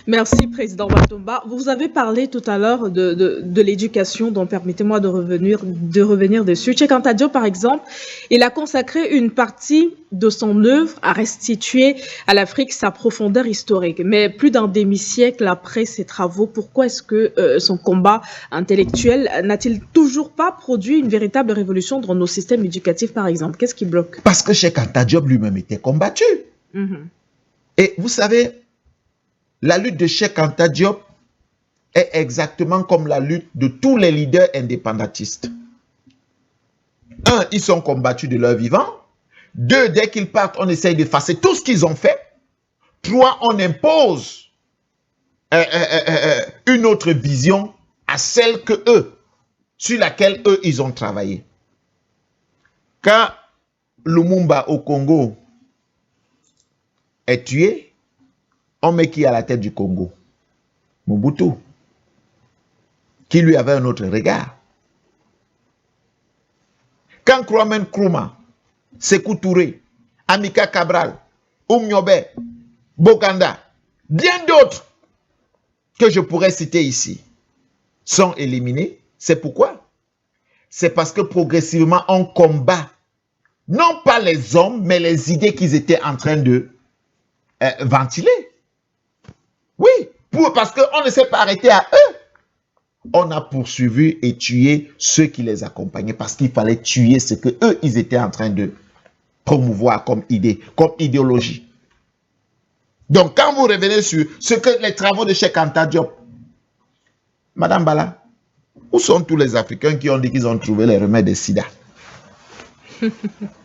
Merci, Président Matomba. Vous avez parlé tout à l'heure de l'éducation, donc permettez-moi de revenir dessus. Cheikh Anta Diop, par exemple, il a consacré une partie de son œuvre à restituer à l'Afrique sa profondeur historique. Mais plus d'un demi-siècle après ses travaux, pourquoi est-ce que son combat intellectuel n'a-t-il toujours pas produit une véritable révolution dans nos systèmes éducatifs, par exemple? Qu'est-ce qui bloque? Parce que Cheikh Anta Diop lui-même était combattu. Et vous savez, la lutte de Cheikh Anta Diop est exactement comme la lutte de tous les leaders indépendantistes. Un, ils sont combattus de leur vivant. Deux, dès qu'ils partent, on essaye d'effacer tout ce qu'ils ont fait. Trois, on impose une autre vision à celle que eux, sur laquelle eux, ils ont travaillé. Quand Lumumba au Congo est tué, on met qui à la tête du Congo? Mobutu, qui lui avait un autre regard. Quand Kwame Nkrumah, Sékou Touré, Amilcar Cabral, Oumniobé, Bokanda, bien d'autres que je pourrais citer ici, sont éliminés, c'est pourquoi? C'est parce que progressivement on combat, non pas les hommes, mais les idées qu'ils étaient en train de ventiler. Oui, parce qu'on ne s'est pas arrêté à eux. On a poursuivi et tué ceux qui les accompagnaient parce qu'il fallait tuer ce que eux, ils étaient en train de promouvoir comme idée, comme idéologie. Donc, quand vous revenez sur ce que les travaux de Cheikh Anta Diop, Madame Bala, où sont tous les Africains qui ont dit qu'ils ont trouvé les remèdes de sida?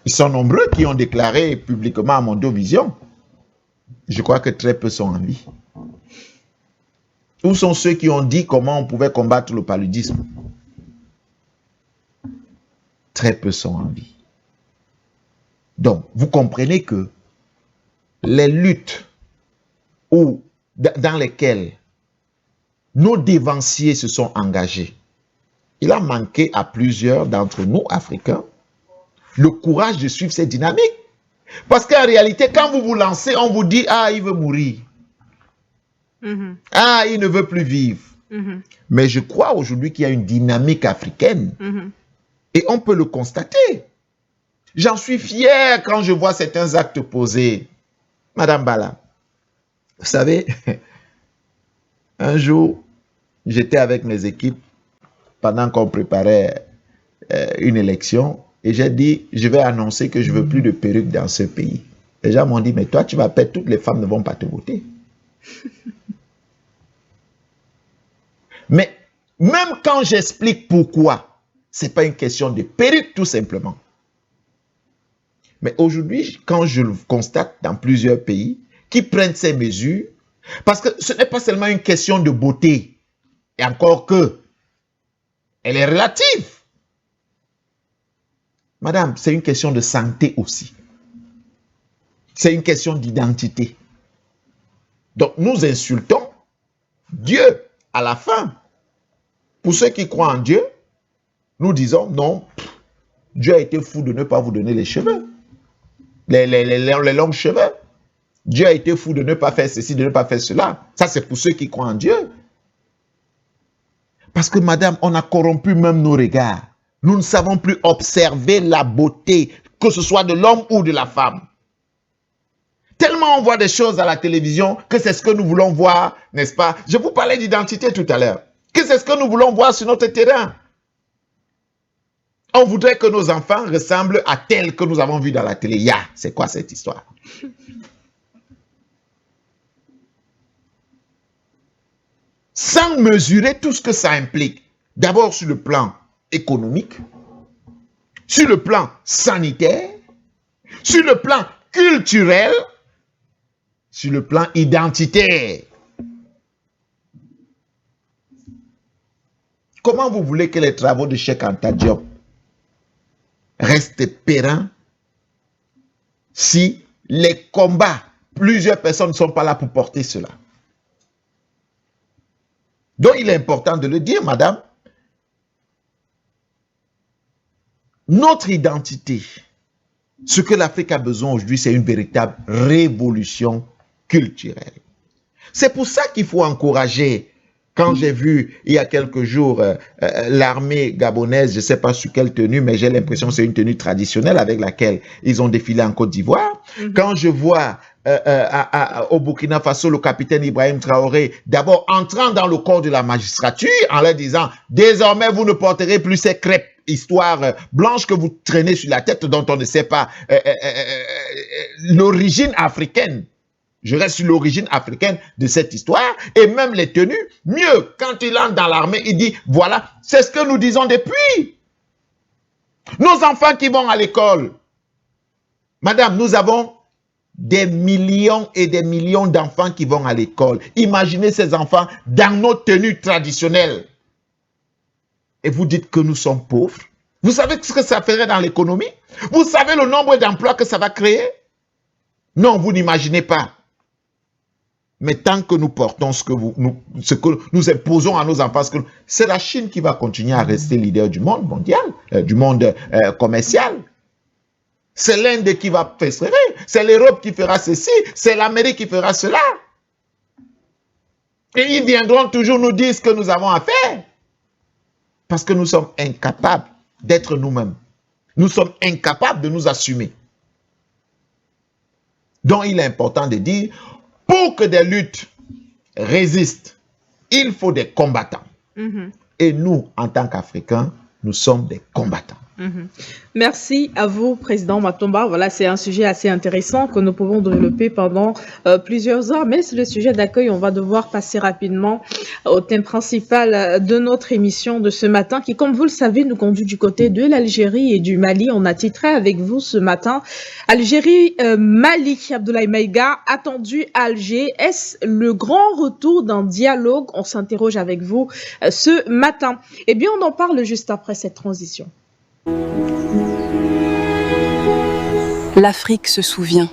Ils sont nombreux qui ont déclaré publiquement à Mondovision. Je crois que très peu sont en vie. Où sont ceux qui ont dit comment on pouvait combattre le paludisme? très peu sont en vie. Donc, vous comprenez que les luttes dans lesquelles nos dévanciers se sont engagés, il a manqué à plusieurs d'entre nous, Africains, le courage de suivre cette dynamique. Parce qu'en réalité, quand vous vous lancez, on vous dit « Ah, il veut mourir. Ah, il ne veut plus vivre. Mais je crois aujourd'hui qu'il y a une dynamique africaine. Et on peut le constater. J'en suis fier quand je vois certains actes posés. Madame Bala, vous savez, un jour, j'étais avec mes équipes pendant qu'on préparait une élection et j'ai dit, je vais annoncer que je ne veux plus de perruques dans ce pays. Les gens m'ont dit, mais toi, tu vas perdre, toutes les femmes ne vont pas te voter. Mais même quand j'explique pourquoi, ce n'est pas une question de perruque tout simplement. Mais aujourd'hui, quand je le constate dans plusieurs pays qui prennent ces mesures, parce que ce n'est pas seulement une question de beauté, et encore que, elle est relative. Madame, c'est une question de santé aussi. C'est une question d'identité. Donc, nous insultons Dieu à la fin. Pour ceux qui croient en Dieu, nous disons non, Dieu a été fou de ne pas vous donner les cheveux, les longs cheveux. Dieu a été fou de ne pas faire ceci, de ne pas faire cela. Ça, c'est pour ceux qui croient en Dieu. Parce que, madame, on a corrompu même nos regards. Nous ne savons plus observer la beauté, que ce soit de l'homme ou de la femme. Tellement on voit des choses à la télévision que c'est ce que nous voulons voir, n'est-ce pas? Je vous parlais d'identité tout à l'heure. Que c'est ce que nous voulons voir sur notre terrain. On voudrait que nos enfants ressemblent à tel que nous avons vu dans la télé. C'est quoi cette histoire? Sans mesurer tout ce que ça implique. D'abord sur le plan économique, sur le plan sanitaire, sur le plan culturel, sur le plan identitaire. Comment vous voulez que les travaux de Cheikh Anta Diop restent périns si les combats, plusieurs personnes ne sont pas là pour porter cela? Donc, il est important de le dire, madame. Notre identité, ce que l'Afrique a besoin aujourd'hui, c'est une véritable révolution culturelle. C'est pour ça qu'il faut encourager. Quand j'ai vu, il y a quelques jours, l'armée gabonaise, je ne sais pas sur quelle tenue, mais j'ai l'impression que c'est une tenue traditionnelle avec laquelle ils ont défilé en Côte d'Ivoire. Quand je vois au Burkina Faso le capitaine Ibrahim Traoré, d'abord entrant dans le corps de la magistrature en leur disant « Désormais, vous ne porterez plus ces crêpes, histoire blanche que vous traînez sur la tête dont on ne sait pas l'origine africaine. » Je reste sur l'origine africaine de cette histoire et même les tenues. Mieux, quand il entre dans l'armée, il dit, voilà, c'est ce que nous disons depuis. Nos enfants qui vont à l'école. Madame, nous avons des millions et des millions d'enfants qui vont à l'école. Imaginez ces enfants dans nos tenues traditionnelles. Et vous dites que nous sommes pauvres. Vous savez ce que ça ferait dans l'économie? Vous savez le nombre d'emplois que ça va créer? Non, vous n'imaginez pas. Mais tant que nous portons ce que nous imposons à nos enfants, c'est la Chine qui va continuer à rester leader du monde mondial, du monde commercial. C'est l'Inde qui va faire, c'est l'Europe qui fera ceci, c'est l'Amérique qui fera cela. Et ils viendront toujours nous dire ce que nous avons à faire. Parce que nous sommes incapables d'être nous-mêmes. Nous sommes incapables de nous assumer. Donc il est important de dire, pour que des luttes résistent, il faut des combattants. Et nous, en tant qu'Africains, nous sommes des combattants. Merci à vous, Président Matomba. Voilà, c'est un sujet assez intéressant que nous pouvons développer pendant plusieurs heures, mais c'est le sujet d'accueil. On va devoir passer rapidement au thème principal de notre émission de ce matin, qui, comme vous le savez, nous conduit du côté de l'Algérie et du Mali. On a titré avec vous ce matin Algérie-Mali. Abdoulaye Maïga, attendu à Alger. Est-ce le grand retour d'un dialogue? On s'interroge avec vous ce matin. Eh bien, on en parle juste après cette transition. L'Afrique se souvient.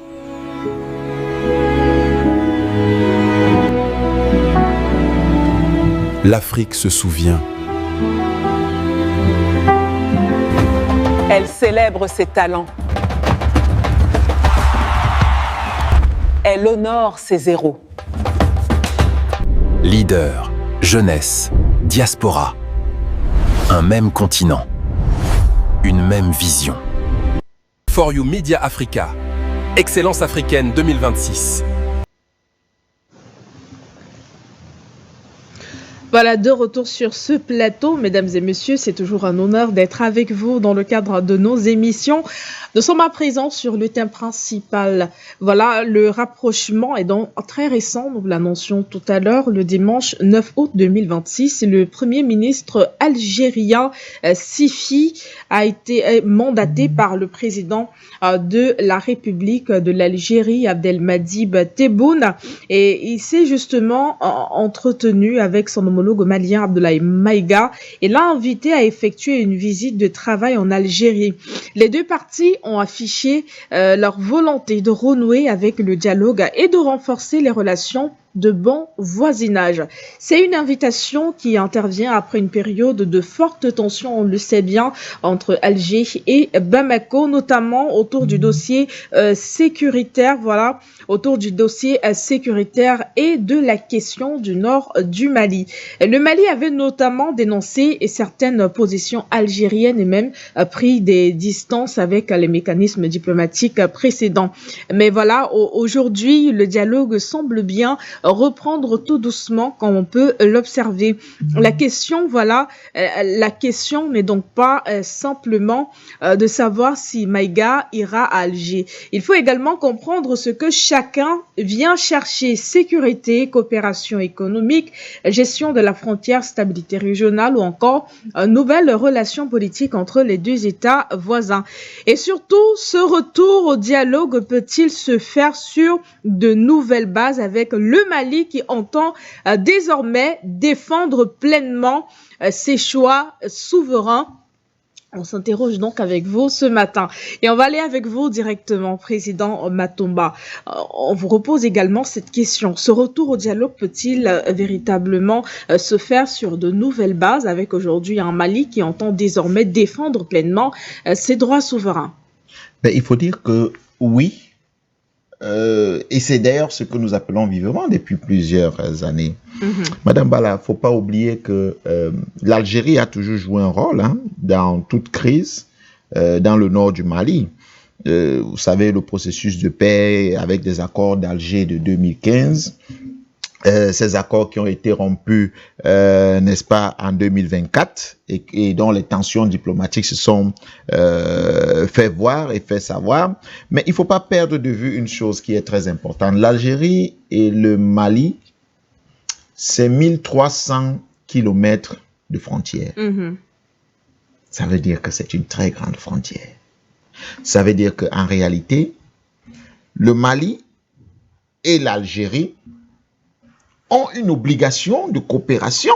L'Afrique se souvient. Elle célèbre ses talents. Elle honore ses héros. Leader, jeunesse, diaspora. Un même continent. Une même vision. For You Media Africa. Excellence africaine 2026. Voilà, de retour sur ce plateau. Mesdames et messieurs, c'est toujours un honneur d'être avec vous dans le cadre de nos émissions. Nous sommes à présent sur le thème principal. Voilà, le rapprochement est donc très récent. Nous l'annoncions tout à l'heure, le dimanche 9 août 2026. Le premier ministre algérien Sifi a été mandaté par le président de la République de l'Algérie, Abdelmadjid Tebboune. Et il s'est justement entretenu avec son homologue malien Abdoulaye Maïga et l'a invité à effectuer une visite de travail en Algérie. Les deux parties ont affiché leur volonté de renouer avec le dialogue et de renforcer les relations de bon voisinage. C'est une invitation qui intervient après une période de forte tension, on le sait bien, entre Alger et Bamako, notamment autour du dossier sécuritaire, voilà, autour du dossier sécuritaire et de la question du nord du Mali. Le Mali avait notamment dénoncé certaines positions algériennes et même pris des distances avec les mécanismes diplomatiques précédents. Mais voilà, aujourd'hui, le dialogue semble bien reprendre tout doucement comme on peut l'observer. La question, voilà, la question n'est donc pas simplement de savoir si Maïga ira à Alger. Il faut également comprendre ce que chacun vient chercher: sécurité, coopération économique, gestion de la frontière, stabilité régionale ou encore nouvelles relations politiques entre les deux États voisins. Et surtout, ce retour au dialogue peut-il se faire sur de nouvelles bases avec le Mali qui entend désormais défendre pleinement ses choix souverains? On s'interroge donc avec vous ce matin. Et on va aller avec vous directement, Président Matomba. On vous repose également cette question. Ce retour au dialogue peut-il véritablement se faire sur de nouvelles bases avec aujourd'hui un Mali qui entend désormais défendre pleinement ses droits souverains? Il faut dire que oui. Et c'est d'ailleurs ce que nous appelons vivement depuis plusieurs années. Madame Bala, il ne faut pas oublier que l'Algérie a toujours joué un rôle dans toute crise dans le nord du Mali. Vous savez, le processus de paix avec des accords d'Alger de 2015, ces accords qui ont été rompus, n'est-ce pas, en 2024 et dont les tensions diplomatiques se sont fait voir et fait savoir. Mais il ne faut pas perdre de vue une chose qui est très importante. L'Algérie et le Mali, c'est 1300 kilomètres de frontière. Ça veut dire que c'est une très grande frontière. Ça veut dire qu'en réalité, le Mali et l'Algérie ont une obligation de coopération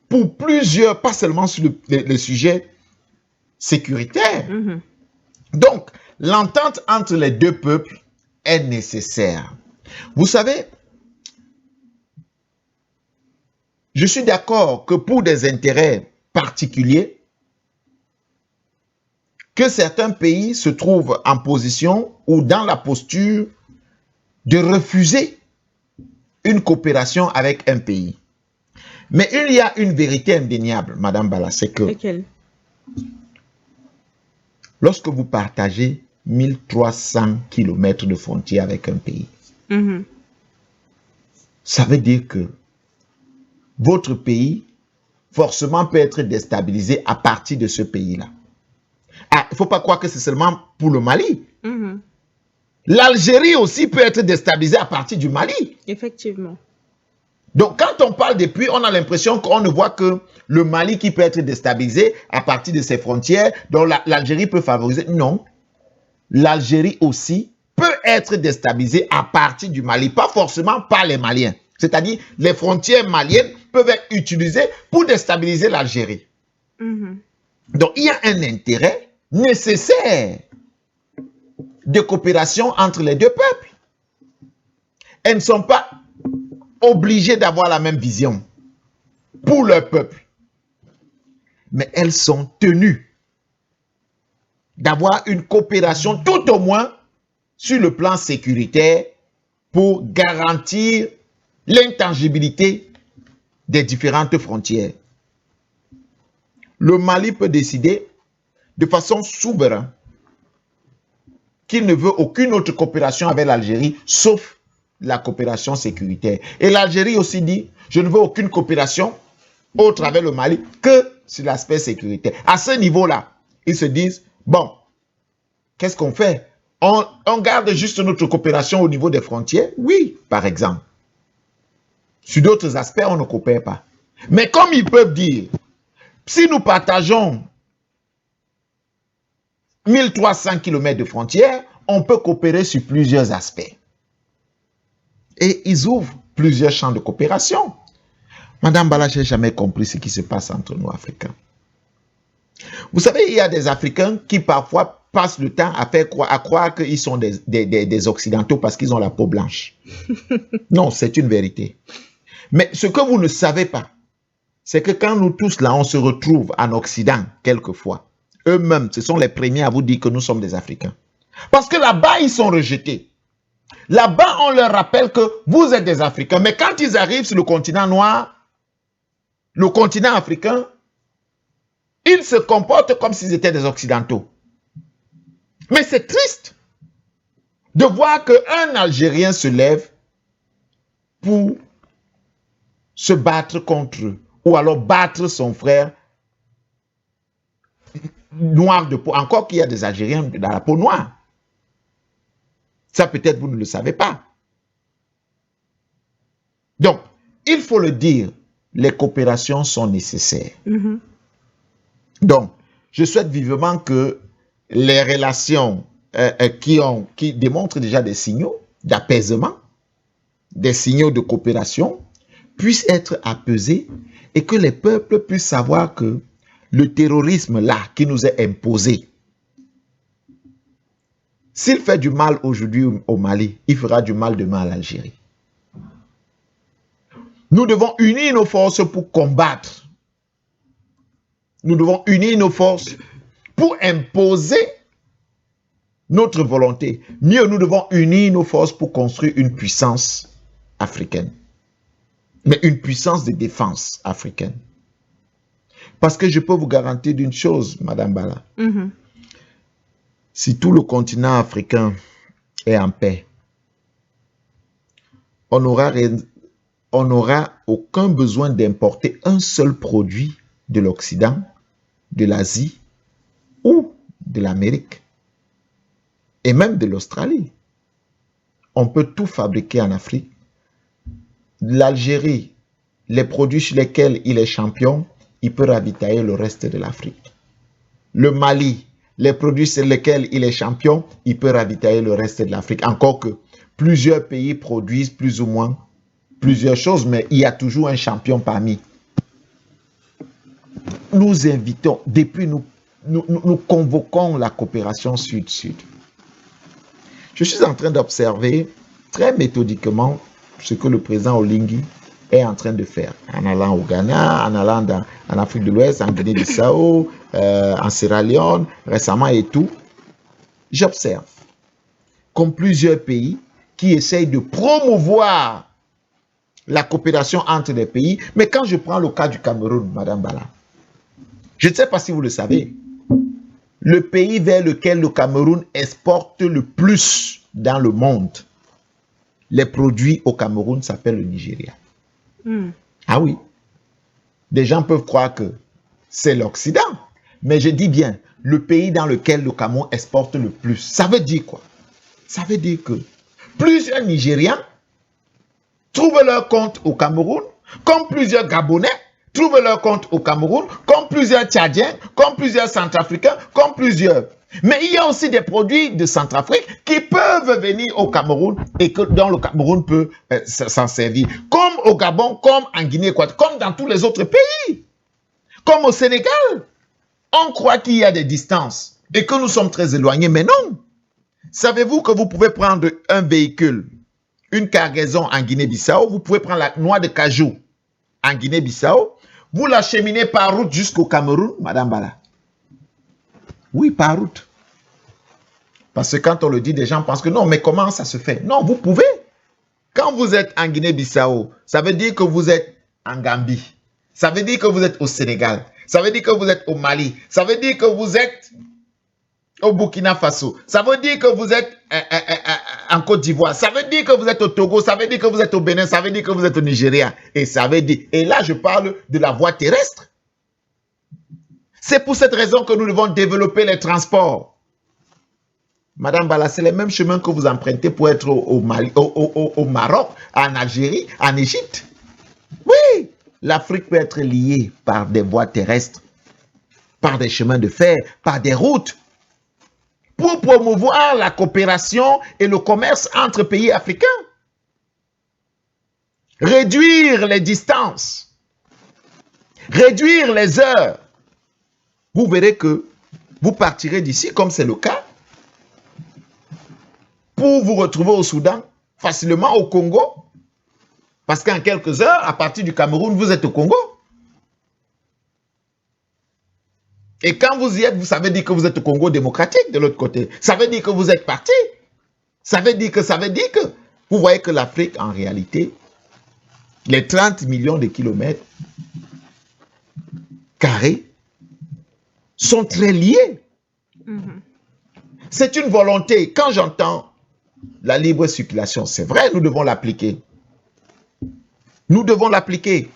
pour plusieurs, pas seulement sur le sujet sécuritaire. Donc, l'entente entre les deux peuples est nécessaire. Vous savez, je suis d'accord que pour des intérêts particuliers, que certains pays se trouvent en position ou dans la posture de refuser une coopération avec un pays. Mais il y a une vérité indéniable, Madame Bala, c'est que lorsque vous partagez 1300 kilomètres de frontière avec un pays, ça veut dire que votre pays forcément peut être déstabilisé à partir de ce pays-là. Ah, il ne faut pas croire que c'est seulement pour le Mali. L'Algérie aussi peut être déstabilisée à partir du Mali. Effectivement. Donc, quand on parle depuis, on a l'impression qu'on ne voit que le Mali qui peut être déstabilisé à partir de ses frontières, dont l'Algérie peut favoriser. Non. L'Algérie aussi peut être déstabilisée à partir du Mali, pas forcément par les Maliens. C'est-à-dire, les frontières maliennes peuvent être utilisées pour déstabiliser l'Algérie. Donc, il y a un intérêt nécessaire de coopération entre les deux peuples. Elles ne sont pas obligées d'avoir la même vision pour leur peuple, mais elles sont tenues d'avoir une coopération tout au moins sur le plan sécuritaire pour garantir l'intangibilité des différentes frontières. Le Mali peut décider de façon souveraine qu'il ne veut aucune autre coopération avec l'Algérie sauf la coopération sécuritaire. Et l'Algérie aussi dit, je ne veux aucune coopération autre avec le Mali que sur l'aspect sécuritaire. À ce niveau-là, ils se disent, bon, qu'est-ce qu'on fait? On garde juste notre coopération au niveau des frontières? Oui, par exemple. Sur d'autres aspects, on ne coopère pas. Mais comme ils peuvent dire, si nous partageons 1300 km de frontières, on peut coopérer sur plusieurs aspects. Et ils ouvrent plusieurs champs de coopération. Madame Bala, je n'ai jamais compris ce qui se passe entre nous, Africains. Vous savez, il y a des Africains qui parfois passent le temps à croire qu'ils sont des Occidentaux parce qu'ils ont la peau blanche. Non, c'est une vérité. Mais ce que vous ne savez pas, c'est que quand nous tous là, on se retrouve en Occident, quelquefois, eux-mêmes, ce sont les premiers à vous dire que nous sommes des Africains. Parce que là-bas, ils sont rejetés. Là-bas, on leur rappelle que vous êtes des Africains. Mais quand ils arrivent sur le continent noir, le continent africain, ils se comportent comme s'ils étaient des Occidentaux. Mais c'est triste de voir qu'un Algérien se lève pour se battre contre eux, ou alors battre son frère noir de peau. Encore qu'il y a des Algériens dans la peau noire. Ça, peut-être, vous ne le savez pas. Donc, il faut le dire, les coopérations sont nécessaires. Donc, je souhaite vivement que les relations qui démontrent déjà des signaux d'apaisement, des signaux de coopération, puissent être apaisés et que les peuples puissent savoir que le terrorisme là qui nous est imposé, s'il fait du mal aujourd'hui au Mali, il fera du mal demain à l'Algérie. Nous devons unir nos forces pour combattre. Nous devons unir nos forces pour imposer notre volonté. Mieux, nous devons unir nos forces pour construire une puissance africaine. Mais une puissance de défense africaine. Parce que je peux vous garantir d'une chose, Madame Bala. Si tout le continent africain est en paix, on n'aura aucun besoin d'importer un seul produit de l'Occident, de l'Asie ou de l'Amérique et même de l'Australie. On peut tout fabriquer en Afrique. L'Algérie, les produits sur lesquels il est champion, il peut ravitailler le reste de l'Afrique. Le Mali, les produits sur lesquels il est champion, il peut ravitailler le reste de l'Afrique. Encore que plusieurs pays produisent plus ou moins plusieurs choses, mais il y a toujours un champion parmi. Nous invitons, depuis nous convoquons la coopération sud-sud. Je suis en train d'observer très méthodiquement ce que le président Oligui est en train de faire, en allant au Ghana, en allant en Afrique de l'Ouest, en Guinée-Bissau, en Sierra Leone, récemment et tout. J'observe comme plusieurs pays qui essayent de promouvoir la coopération entre les pays. Mais quand je prends le cas du Cameroun, Madame Bala, je ne sais pas si vous le savez, le pays vers lequel le Cameroun exporte le plus dans le monde, les produits au Cameroun s'appellent le Nigeria. Ah oui. Des gens peuvent croire que c'est l'Occident. Mais je dis bien, le pays dans lequel le Cameroun exporte le plus. Ça veut dire quoi? Ça veut dire que plusieurs Nigériens trouvent leur compte au Cameroun, comme plusieurs Gabonais trouvent leur compte au Cameroun, comme plusieurs Tchadiens, comme plusieurs Centrafricains, comme plusieurs. Mais il y a aussi des produits de Centrafrique qui peuvent venir au Cameroun et dont le Cameroun peut s'en servir. Comme au Gabon, comme en Guinée, comme dans tous les autres pays. Comme au Sénégal. On croit qu'il y a des distances et que nous sommes très éloignés, mais non. Savez-vous que vous pouvez prendre un véhicule, une cargaison en Guinée-Bissau, vous pouvez prendre la noix de cajou en Guinée-Bissau, vous l'acheminez par route jusqu'au Cameroun, Madame Bala. Oui, par route. Parce que quand on le dit, des gens pensent que non, mais comment ça se fait? Non, vous pouvez. Quand vous êtes en Guinée-Bissau, ça veut dire que vous êtes en Gambie. Ça veut dire que vous êtes au Sénégal. Ça veut dire que vous êtes au Mali. Ça veut dire que vous êtes au Burkina Faso. Ça veut dire que vous êtes en Côte d'Ivoire. Ça veut dire que vous êtes au Togo. Ça veut dire que vous êtes au Bénin. Ça veut dire que vous êtes au Nigeria. Et ça veut dire... Et là, je parle de la voie terrestre. C'est pour cette raison que nous devons développer les transports. Madame Bala, c'est les mêmes chemins que vous empruntez pour être au Mali, au Maroc, en Algérie, en Égypte. Oui, l'Afrique peut être liée par des voies terrestres, par des chemins de fer, par des routes, pour promouvoir la coopération et le commerce entre pays africains. Réduire les distances, réduire les heures. Vous verrez que vous partirez d'ici, comme c'est le cas, pour vous retrouver au Soudan, facilement au Congo. Parce qu'en quelques heures, à partir du Cameroun, vous êtes au Congo. Et quand vous y êtes, vous savez dire que vous êtes au Congo démocratique de l'autre côté. Ça veut dire que vous êtes parti. Ça veut dire que... Vous voyez que l'Afrique, en réalité, les 30 millions de kilomètres carrés sont très liés. C'est une volonté. Quand j'entends la libre circulation, c'est vrai, nous devons l'appliquer. Nous devons l'appliquer.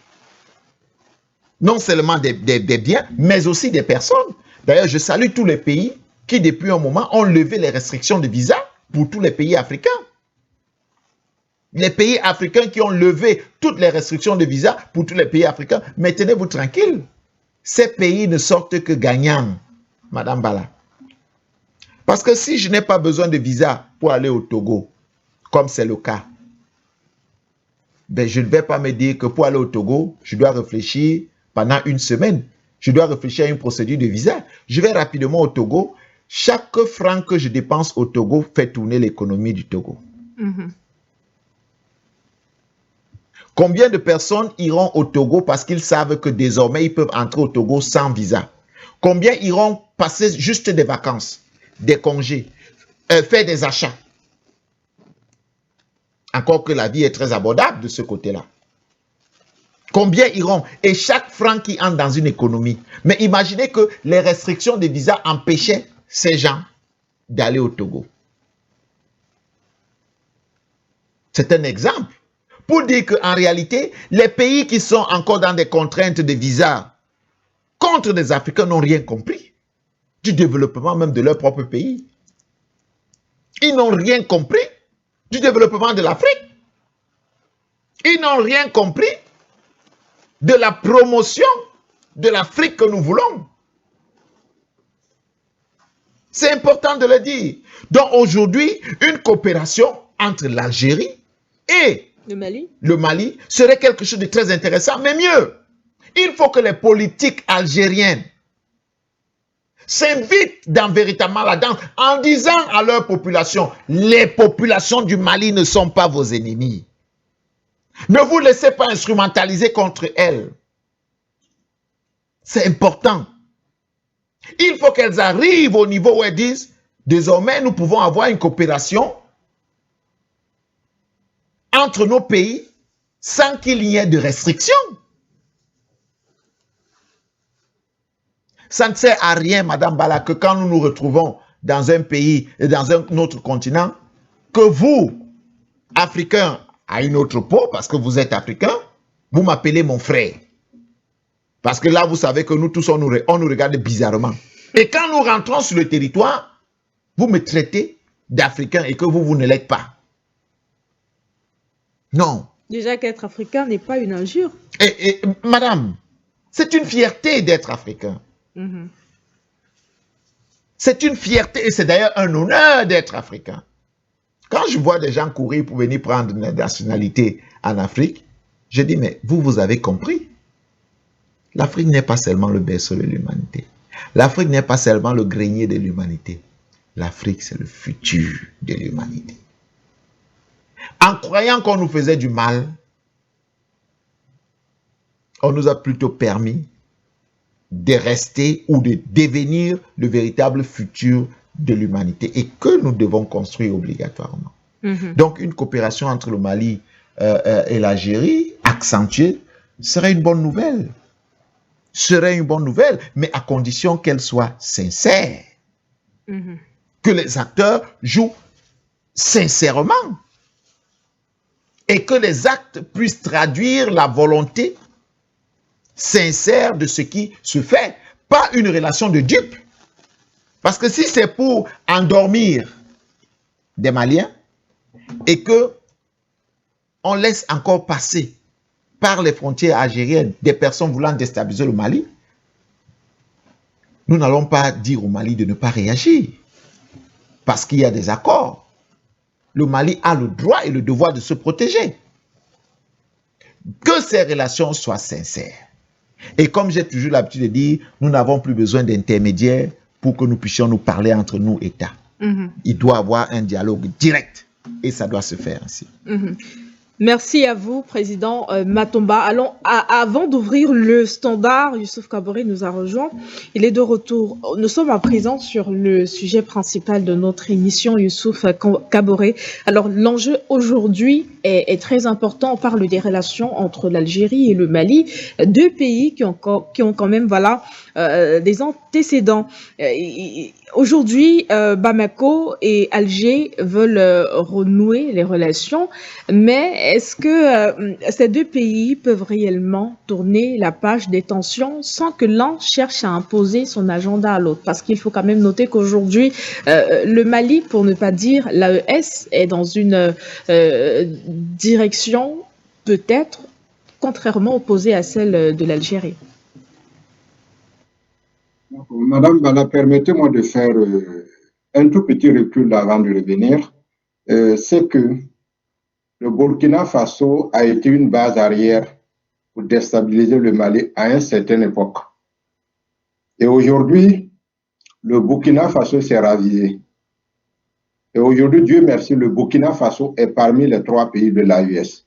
Non seulement des biens, mais aussi des personnes. D'ailleurs, je salue tous les pays qui, depuis un moment, ont levé les restrictions de visa pour tous les pays africains. Les pays africains qui ont levé toutes les restrictions de visa pour tous les pays africains, mais tenez-vous tranquille. Ces pays ne sortent que gagnants, Madame Bala. Parce que si je n'ai pas besoin de visa pour aller au Togo, comme c'est le cas, ben je ne vais pas me dire que pour aller au Togo, je dois réfléchir pendant une semaine. Je dois réfléchir à une procédure de visa. Je vais rapidement au Togo. Chaque franc que je dépense au Togo fait tourner l'économie du Togo. Combien de personnes iront au Togo parce qu'ils savent que désormais ils peuvent entrer au Togo sans visa? Combien iront passer juste des vacances, des congés, faire des achats? Encore que la vie est très abordable de ce côté-là. Combien iront? Et chaque franc qui entre dans une économie. Mais imaginez que les restrictions de visa empêchaient ces gens d'aller au Togo. C'est un exemple. Pour dire qu'en réalité, les pays qui sont encore dans des contraintes de visa contre les Africains n'ont rien compris du développement même de leur propre pays. Ils n'ont rien compris du développement de l'Afrique. Ils n'ont rien compris de la promotion de l'Afrique que nous voulons. C'est important de le dire. Donc aujourd'hui, une coopération entre l'Algérie et le Mali serait quelque chose de très intéressant, mais mieux. Il faut que les politiques algériennes s'invitent dans véritablement la danse en disant à leur population, les populations du Mali ne sont pas vos ennemis. Ne vous laissez pas instrumentaliser contre elles. C'est important. Il faut qu'elles arrivent au niveau où elles disent, désormais nous pouvons avoir une coopération entre nos pays sans qu'il y ait de restrictions. Ça ne sert à rien, Madame Bala, que quand nous nous retrouvons dans un pays et dans un autre continent, que vous, Africains, à une autre peau, parce que vous êtes Africain, vous m'appelez mon frère. Parce que là, vous savez que nous tous, on nous regarde bizarrement. Et quand nous rentrons sur le territoire, vous me traitez d'Africain et que vous ne l'êtes pas. Non. Déjà qu'être africain n'est pas une injure. Et madame, c'est une fierté d'être africain. C'est une fierté et c'est d'ailleurs un honneur d'être africain. Quand je vois des gens courir pour venir prendre une nationalité en Afrique, je dis, mais vous avez compris. L'Afrique n'est pas seulement le berceau de l'humanité. L'Afrique n'est pas seulement le grenier de l'humanité. L'Afrique, c'est le futur de l'humanité. En croyant qu'on nous faisait du mal, on nous a plutôt permis de rester ou de devenir le véritable futur de l'humanité et que nous devons construire obligatoirement. Donc, une coopération entre le Mali et l'Algérie, accentuée, serait une bonne nouvelle. Serait une bonne nouvelle, mais à condition qu'elle soit sincère. Que les acteurs jouent sincèrement. Et que les actes puissent traduire la volonté sincère de ce qui se fait. Pas une relation de dupe. Parce que si c'est pour endormir des Maliens et que on laisse encore passer par les frontières algériennes des personnes voulant déstabiliser le Mali, nous n'allons pas dire au Mali de ne pas réagir. Parce qu'il y a des accords. Le Mali a le droit et le devoir de se protéger. Que ces relations soient sincères. Et comme j'ai toujours l'habitude de dire, nous n'avons plus besoin d'intermédiaires pour que nous puissions nous parler entre nous, États. Il doit y avoir un dialogue direct et ça doit se faire ainsi. Merci à vous, Président Matomba. Allons, avant d'ouvrir le standard, Youssouf Kaboré nous a rejoint. Il est de retour. Nous sommes à présent sur le sujet principal de notre émission, Youssouf Kaboré. Alors, l'enjeu aujourd'hui est très important. On parle des relations entre l'Algérie et le Mali, deux pays qui ont quand même des antécédents. Aujourd'hui, Bamako et Alger veulent renouer les relations, mais est-ce que ces deux pays peuvent réellement tourner la page des tensions sans que l'un cherche à imposer son agenda à l'autre? Parce qu'il faut quand même noter qu'aujourd'hui, le Mali, pour ne pas dire l'AES, est dans une direction peut-être contrairement opposée à celle de l'Algérie. Madame Bala, permettez-moi de faire un tout petit recul avant de revenir. C'est que le Burkina Faso a été une base arrière pour déstabiliser le Mali à une certaine époque. Et aujourd'hui, le Burkina Faso s'est ravisé. Et aujourd'hui, Dieu merci, le Burkina Faso est parmi les 3 pays de l'AES.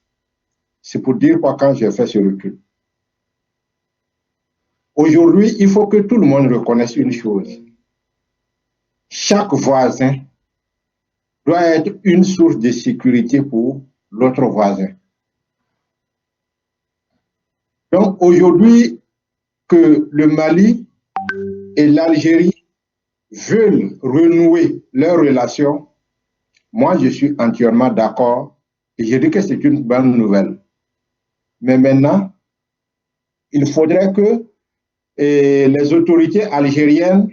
C'est pour dire quoi quand j'ai fait ce recul. Aujourd'hui, il faut que tout le monde reconnaisse une chose. Chaque voisin doit être une source de sécurité pour l'autre voisin. Donc aujourd'hui, que le Mali et l'Algérie veulent renouer leurs relations, moi je suis entièrement d'accord et je dis que c'est une bonne nouvelle. Mais maintenant, il faudrait que les autorités algériennes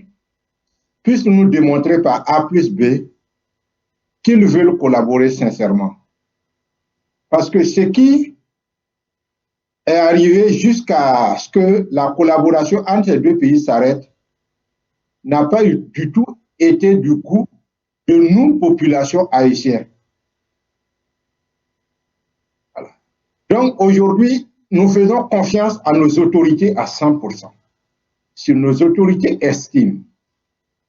puissent nous démontrer par A plus B qu'ils veulent collaborer sincèrement. Parce que ce qui est arrivé jusqu'à ce que la collaboration entre ces deux pays s'arrête n'a pas du tout été du coup de nous, population haïtienne. Voilà. Donc aujourd'hui, nous faisons confiance à nos autorités à 100%. Si nos autorités estiment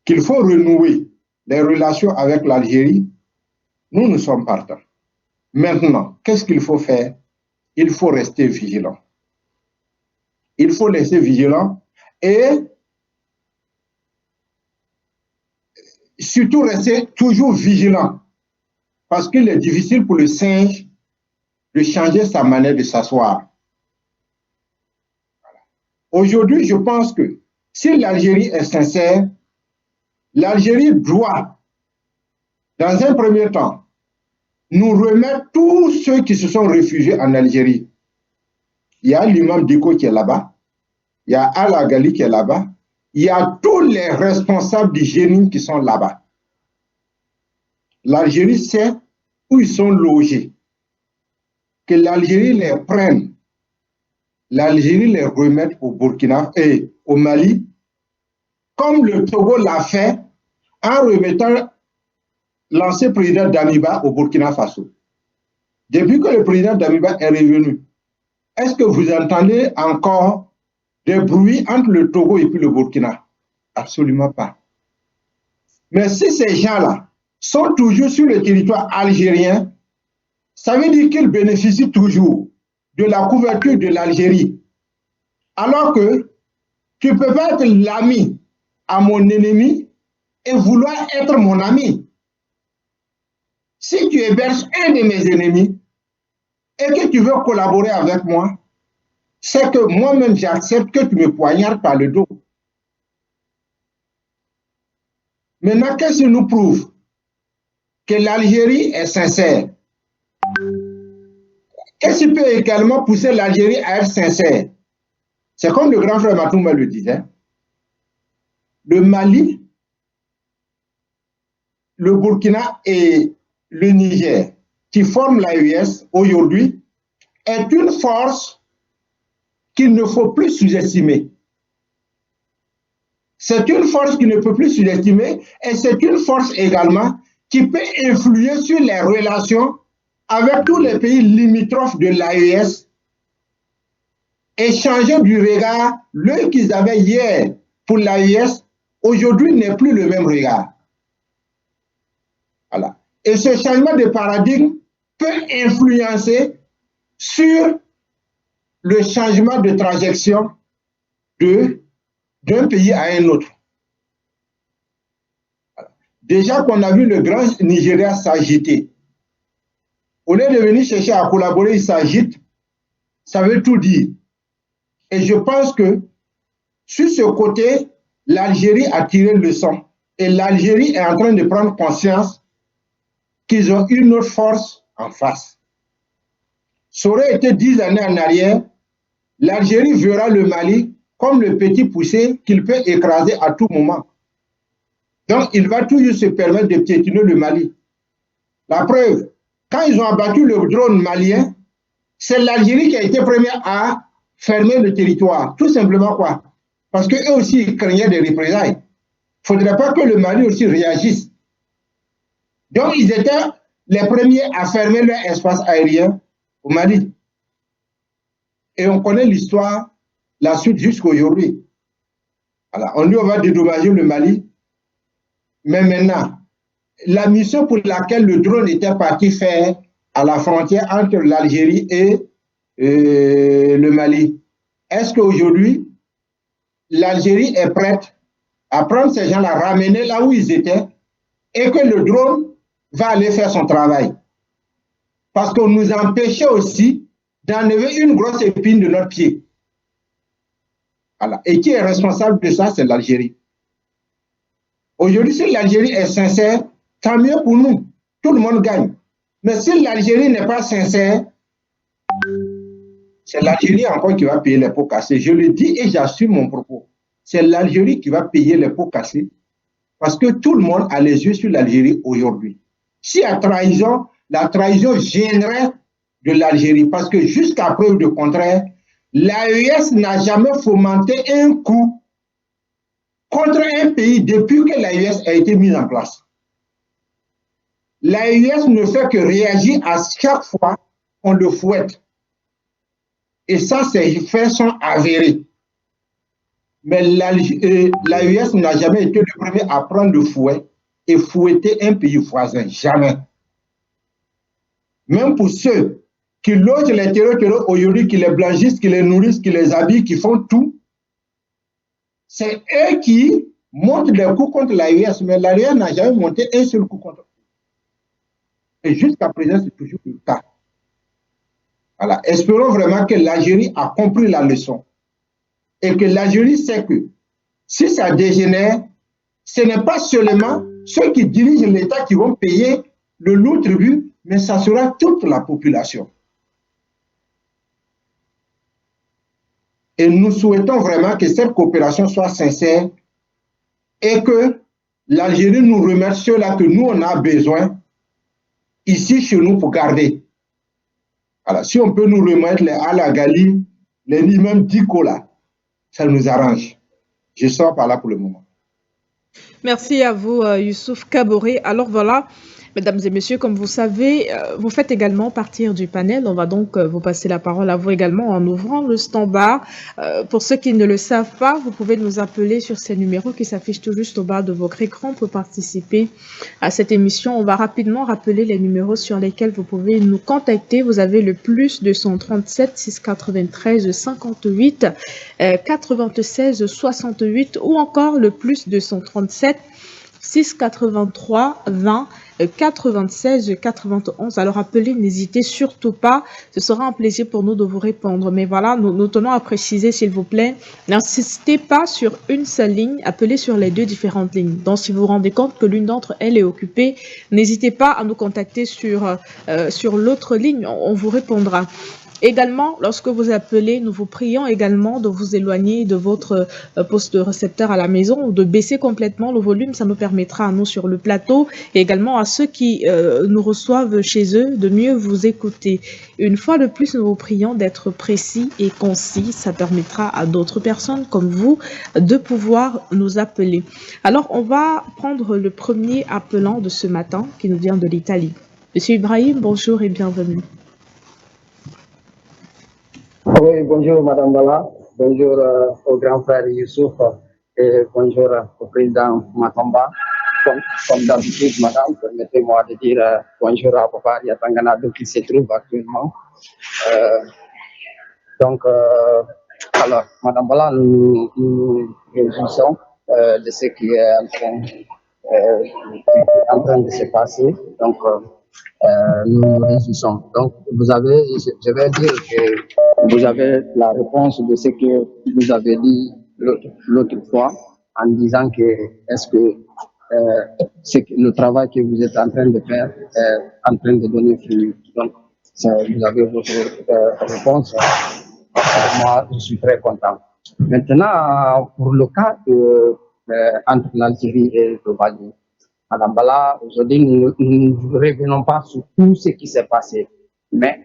qu'il faut renouer les relations avec l'Algérie, nous sommes partants. Maintenant, qu'est-ce qu'il faut faire? Il faut rester vigilant. Il faut rester vigilant et surtout rester toujours vigilant parce qu'il est difficile pour le singe de changer sa manière de s'asseoir. Aujourd'hui, je pense que si l'Algérie est sincère, l'Algérie doit, dans un premier temps, nous remettre tous ceux qui se sont réfugiés en Algérie. Il y a l'imam Diko qui est là-bas, il y a Al-Agali qui est là-bas, il y a tous les responsables du génie qui sont là-bas. L'Algérie sait où ils sont logés. Que l'Algérie les prenne. L'Algérie les remette au Burkina et au Mali, comme le Togo l'a fait en remettant l'ancien président Damiba au Burkina Faso. Depuis que le président Damiba est revenu, est-ce que vous entendez encore des bruits entre le Togo et puis le Burkina? Absolument pas. Mais si ces gens-là sont toujours sur le territoire algérien, ça veut dire qu'ils bénéficient toujours de la couverture de l'Algérie. Alors que tu ne peux pas être l'ami à mon ennemi et vouloir être mon ami. Si tu héberges un de mes ennemis et que tu veux collaborer avec moi, c'est que moi-même j'accepte que tu me poignardes par le dos. Maintenant, qu'est-ce qui nous prouve que l'Algérie est sincère? Qu'est-ce qui peut également pousser l'Algérie à être sincère? C'est comme le grand frère Matoumba le disait. Le Mali, le Burkina et le Niger, qui forment l'AES aujourd'hui, est une force qu'il ne faut plus sous-estimer. C'est une force qui ne peut plus sous-estimer et c'est une force également qui peut influer sur les relations avec tous les pays limitrophes de l'AES et changer du regard, l'œil qu'ils avaient hier pour l'AES, aujourd'hui n'est plus le même regard. Voilà. Et ce changement de paradigme peut influencer sur le changement de trajectoire d'un pays à un autre. Voilà. Déjà qu'on a vu le grand Nigeria s'agiter. Au lieu de venir chercher à collaborer, il s'agite. Ça veut tout dire. Et je pense que sur ce côté, l'Algérie a tiré le leçon. Et l'Algérie est en train de prendre conscience qu'ils ont une autre force en face. Ça aurait été 10 années en arrière, l'Algérie verra le Mali comme le petit poussé qu'il peut écraser à tout moment. Donc, il va toujours se permettre de piétiner le Mali. La preuve, quand ils ont abattu le drone malien, c'est l'Algérie qui a été première à fermer le territoire. Tout simplement quoi? Parce qu'eux aussi, ils craignaient des représailles. Il ne faudrait pas que le Mali aussi réagisse. Donc, ils étaient les premiers à fermer leur espace aérien au Mali. Et on connaît l'histoire, la suite jusqu'à aujourd'hui. Alors, on dit on va dédommager le Mali. Mais maintenant, la mission pour laquelle le drone était parti faire à la frontière entre l'Algérie et le Mali, est-ce qu'aujourd'hui, l'Algérie est prête à prendre ces gens-là, ramener là où ils étaient, et que le drone va aller faire son travail? Parce qu'on nous empêchait aussi d'enlever une grosse épine de notre pied. Voilà. Et qui est responsable de ça? C'est l'Algérie. Aujourd'hui, si l'Algérie est sincère, tant mieux pour nous. Tout le monde gagne. Mais si l'Algérie n'est pas sincère, c'est l'Algérie encore qui va payer les pots cassés. Je le dis et j'assume mon propos. C'est l'Algérie qui va payer les pots cassés parce que tout le monde a les yeux sur l'Algérie aujourd'hui. Si la trahison viendrait de l'Algérie parce que jusqu'à preuve de contraire, l'AES n'a jamais fomenté un coup contre un pays depuis que l'AES a été mise en place. L'AES ne fait que réagir à chaque fois qu'on le fouette. Et ça, ces faits sont avérés. Mais l'AES n'a jamais été le premier à prendre le fouet et fouetter un pays voisin. Jamais. Même pour ceux qui logent les terreurs aujourd'hui, qui les blanchissent, qui les nourrissent, qui les habillent, qui font tout, c'est eux qui montent des coups contre l'AES, mais l'AES n'a jamais monté un seul coup contre eux. Et jusqu'à présent, c'est toujours le cas. Voilà. Espérons vraiment que l'Algérie a compris la leçon. Et que l'Algérie sait que si ça dégénère, ce n'est pas seulement ceux qui dirigent l'État qui vont payer le lourd tribut, mais ça sera toute la population. Et nous souhaitons vraiment que cette coopération soit sincère et que l'Algérie nous remette ceux-là que nous, on a besoin ici chez nous pour garder. Alors, si on peut nous remettre les Al-Agali, les même Diko là, ça nous arrange. Je sors par là pour le moment. Merci à vous, Youssouf Kaboré. Alors voilà, mesdames et messieurs, comme vous savez, vous faites également partie du panel. On va donc vous passer la parole à vous également en ouvrant le standard. Pour ceux qui ne le savent pas, vous pouvez nous appeler sur ces numéros qui s'affichent tout juste au bas de votre écran pour participer à cette émission. On va rapidement rappeler les numéros sur lesquels vous pouvez nous contacter. Vous avez le plus 237 693 58 96 68 ou encore le plus 237 683 20 96 91. Alors appelez, n'hésitez surtout pas, ce sera un plaisir pour nous de vous répondre. Mais voilà, nous tenons à préciser, s'il vous plaît, n'insistez pas sur une seule ligne, appelez sur les deux différentes lignes. Donc si vous vous rendez compte que l'une d'entre elles est occupée, n'hésitez pas à nous contacter sur l'autre ligne, on vous répondra. Également, lorsque vous appelez, nous vous prions également de vous éloigner de votre poste de récepteur à la maison ou de baisser complètement le volume. Ça nous permettra à nous sur le plateau et également à ceux qui nous reçoivent chez eux de mieux vous écouter. Une fois de plus, nous vous prions d'être précis et concis. Ça permettra à d'autres personnes comme vous de pouvoir nous appeler. Alors, on va prendre le premier appelant de ce matin qui nous vient de l'Italie. Monsieur Ibrahim, bonjour et bienvenue. Oui, bonjour Madame Bala, bonjour au grand frère Youssouf et bonjour au président Matomba. Comme d'habitude, Madame, permettez-moi de dire bonjour à Papa Yatangana, qui se trouve actuellement. Alors, Madame Bala, nous réjouissons de ce qui est en train de se passer. Donc, nous nous réjouissons. Donc, je vais dire que vous avez la réponse de ce que vous avez dit l'autre fois en disant que est-ce que le travail que vous êtes en train de faire est en train de donner fruit. Donc, vous avez votre réponse. Moi, je suis très content. Maintenant, pour le cas entre l'Algérie et le Mali, Madame Bala, aujourd'hui, nous ne revenons pas sur tout ce qui s'est passé, mais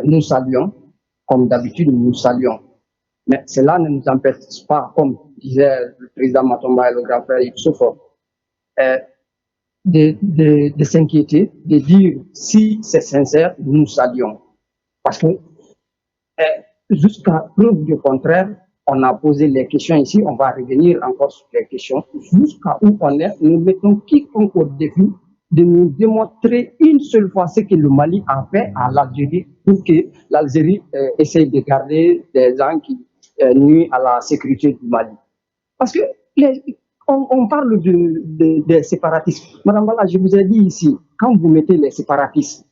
nous saluons, comme d'habitude, nous saluons. Mais cela ne nous empêche pas, comme disait le président Matomba et le grand frère Youssouf, de s'inquiéter, de dire si c'est sincère, nous saluons. Parce que jusqu'à preuve du contraire, on a posé les questions ici, on va revenir encore sur les questions. Jusqu'à où on est, nous mettons quiconque au défi de nous démontrer une seule fois ce que le Mali a fait à l'Algérie pour que l'Algérie essaye de garder des gens qui nuisent à la sécurité du Mali. Parce que on parle des séparatistes. Madame Bala, je vous ai dit ici, quand vous mettez les séparatistes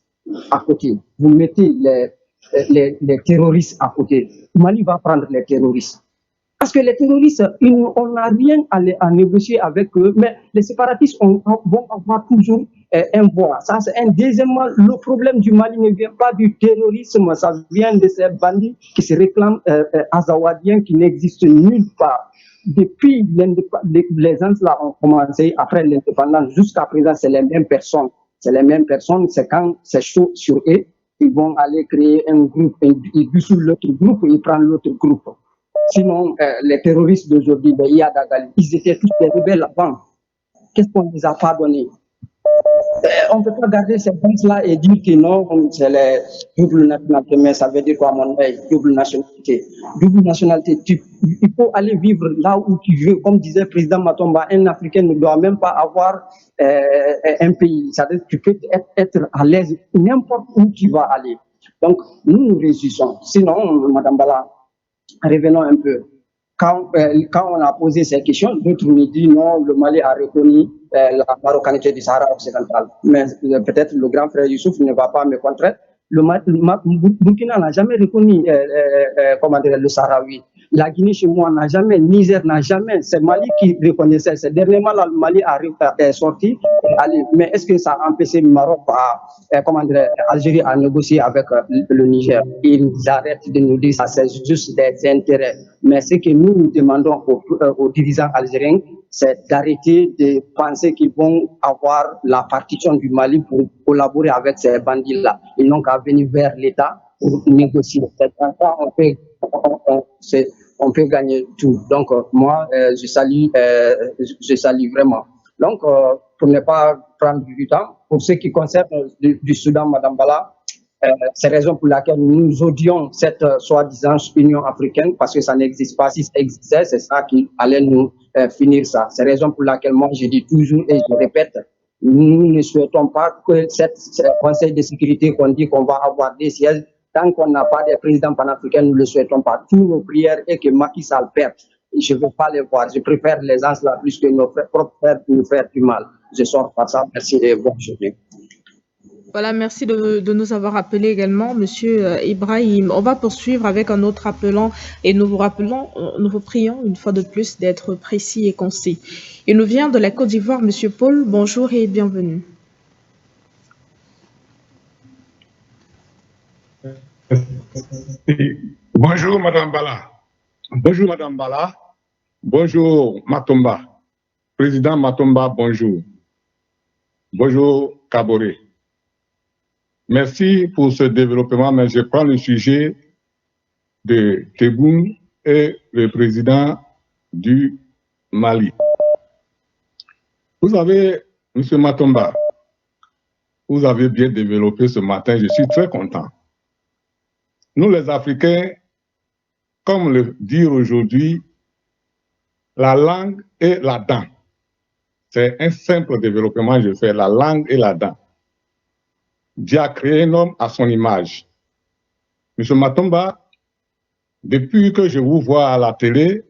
à côté, vous mettez les terroristes à côté, le Mali va prendre les terroristes. Parce que les terroristes, on n'a rien à négocier avec eux, mais les séparatistes vont avoir toujours un voix. Ça, c'est un. Deuxièmement, le problème du Mali ne vient pas du terrorisme, ça vient de ces bandits qui se réclament azawadiens qui n'existent nulle part. Depuis les gens là ont commencé, après l'indépendance, jusqu'à présent, c'est les mêmes personnes. C'est les mêmes personnes, c'est quand c'est chaud sur eux, ils vont aller créer un groupe, ils dissout l'autre groupe, ils prennent l'autre groupe. Sinon, les terroristes d'aujourd'hui, ils étaient tous des rebelles avant. Qu'est-ce qu'on ne les a pas donné? On ne peut pas garder ces gens-là et dire que non, c'est les double nationalité, mais ça veut dire quoi, mon œil, double nationalité. Double nationalité, il faut aller vivre là où tu veux. Comme disait le président Matomba, un Africain ne doit même pas avoir un pays. C'est-à-dire que tu peux être à l'aise n'importe où tu vas aller. Donc, nous nous réussissons. Sinon, Madame Bala, revenons un peu. Quand on a posé ces questions, d'autres nous disent non, le Mali a reconnu la marocanité du Sahara occidental. Mais peut-être le grand frère Youssouf ne va pas me contrer. Le Burkina n'a jamais reconnu le Sahraoui. La Guinée chez moi n'a jamais, Niger n'a jamais. C'est Mali qui reconnaissait. C'est dernièrement là, le Mali est sorti. Mais est-ce que ça a empêché le Maroc Algérie à négocier avec le Niger? Ils arrêtent de nous dire ça, c'est juste des intérêts. Mais ce que nous demandons aux dirigeants algériens, c'est d'arrêter de penser qu'ils vont avoir la partition du Mali pour collaborer avec ces bandits-là. Ils n'ont qu'à venir vers l'État pour négocier. on peut gagner tout. Donc, moi, je salue vraiment. Donc, pour ne pas prendre du temps, pour ce qui concerne du Soudan, Madame Bala, c'est la raison pour laquelle nous odions cette soi-disant Union africaine, parce que ça n'existe pas. Si ça existait, c'est ça qui allait nous finir ça. C'est la raison pour laquelle moi, je dis toujours et je répète, nous ne souhaitons pas que ce Conseil de sécurité qu'on dit qu'on va avoir des sièges, tant qu'on n'a pas de président panafricain, nous ne le souhaitons pas. Toutes nos prières et que Macky Sall perde. Je ne veux pas les voir. Je préfère les gens là plus que nos propres frères nous faire du mal. Je sors par ça. Merci et bonne journée. Voilà, merci de nous avoir appelé également, Monsieur Ibrahim. On va poursuivre avec un autre appelant et nous vous prions une fois de plus d'être précis et concis. Il nous vient de la Côte d'Ivoire, Monsieur Paul. Bonjour et bienvenue. Bonjour Madame Bala. Bonjour Madame Bala. Bonjour Matomba. Président Matomba, bonjour. Bonjour Kaboré. Merci pour ce développement, mais je prends le sujet de Tebboune et le président du Mali. Vous avez, M. Matomba, vous avez bien développé ce matin, je suis très content. Nous les Africains, comme le dire aujourd'hui, la langue et la dent. C'est un simple développement, je fais la langue et la dent. Dieu a créé un homme à son image. Monsieur Matomba, depuis que je vous vois à la télé,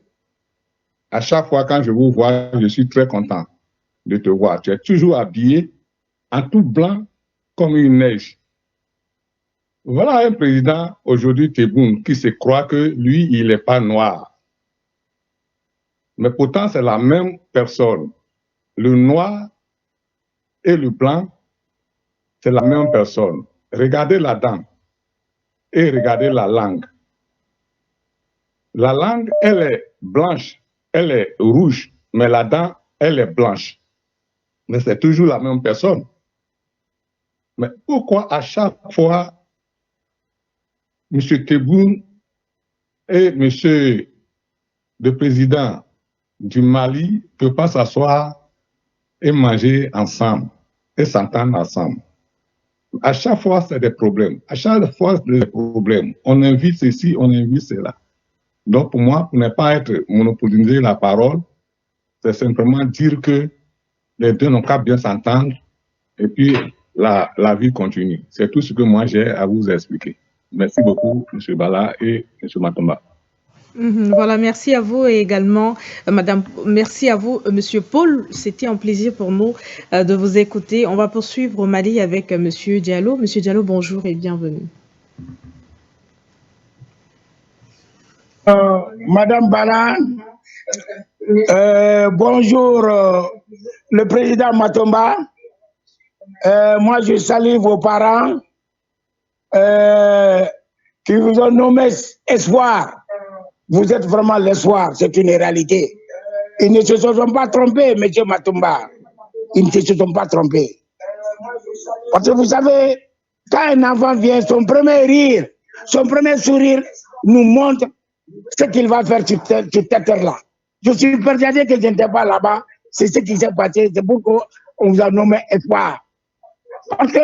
à chaque fois quand je vous vois, je suis très content de te voir. Tu es toujours habillé en tout blanc comme une neige. Voilà un président, aujourd'hui Tebboune, qui se croit que lui, il n'est pas noir. Mais pourtant, c'est la même personne. Le noir et le blanc, c'est la même personne. Regardez la dent et regardez la langue. La langue, elle est blanche, elle est rouge, mais la dent, elle est blanche. Mais c'est toujours la même personne. Mais pourquoi à chaque fois, M. Tebboune et M. le président du Mali ne peuvent pas s'asseoir et manger ensemble et s'entendre ensemble? À chaque fois, c'est des problèmes. À chaque fois, c'est des problèmes. On invite ceci, on invite cela. Donc, pour moi, pour ne pas être monopolisé la parole, c'est simplement dire que les deux n'ont qu'à bien s'entendre et puis la vie continue. C'est tout ce que moi j'ai à vous expliquer. Merci beaucoup, M. Bala et M. Matomba. Voilà, merci à vous et également, Madame, merci à vous, Monsieur Paul. C'était un plaisir pour nous de vous écouter. On va poursuivre au Mali avec Monsieur Diallo. Monsieur Diallo, bonjour et bienvenue. Madame Bala, bonjour, le président Matomba. Moi, je salue vos parents qui vous ont nommé espoir. Vous êtes vraiment l'espoir, c'est une réalité. Ils ne se sont pas trompés, M. Matomba. Ils ne se sont pas trompés. Parce que vous savez, quand un enfant vient, son premier rire, son premier sourire nous montre ce qu'il va faire sur cette terre-là. Je suis persuadé que je n'étais pas là-bas. C'est ce qui s'est passé. C'est pourquoi on vous a nommé espoir. Parce que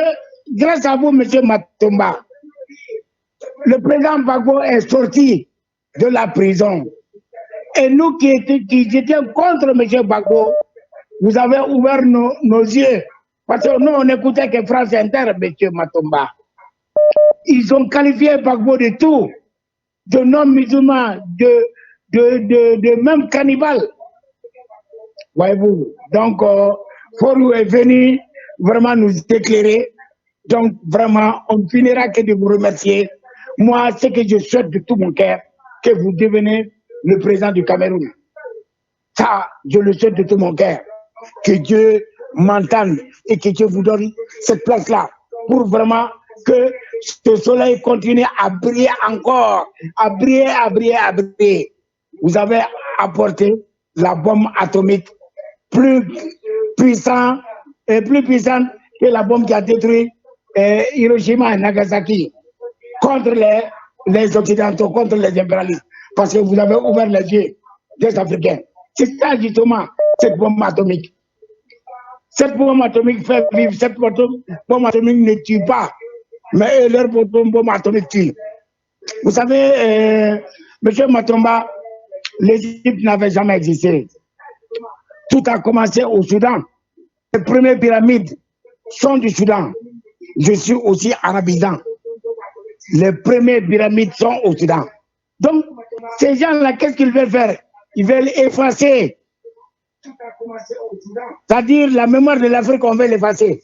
grâce à vous, M. Matomba, le président Gbagbo est sorti de la prison. Et nous qui étions contre M. Gbagbo, vous avez ouvert nos yeux. Parce que nous, on n'écoutait que France Inter, M. Matomba. Ils ont qualifié Gbagbo de tout, de non-musulman, de même cannibale. Voyez-vous. Donc, Forou est venu vraiment nous éclairer. Donc, vraiment, on ne finira que de vous remercier. Moi, ce que je souhaite de tout mon cœur, que vous deveniez le président du Cameroun. Ça, je le souhaite de tout mon cœur. Que Dieu m'entende et que Dieu vous donne cette place-là pour vraiment que ce soleil continue à briller encore, à briller, à briller, à briller. Vous avez apporté la bombe atomique plus puissante que la bombe qui a détruit Hiroshima et Nagasaki contre les Occidentaux, contre les impérialistes. parce que vous avez ouvert les yeux des Africains. C'est ça justement, cette bombe atomique. Cette bombe atomique fait vivre, cette bombe atomique ne tue pas, mais leur bombe atomique tue. Vous savez, M. Matomba, l'Égypte n'avait jamais existé. Tout a commencé au Soudan. Les premières pyramides sont du Soudan. Je suis aussi arabisant. Les premières pyramides sont au Soudan. Donc, ces gens-là, qu'est-ce qu'ils veulent faire? Ils veulent effacer. C'est-à-dire, la mémoire de l'Afrique, on veut l'effacer.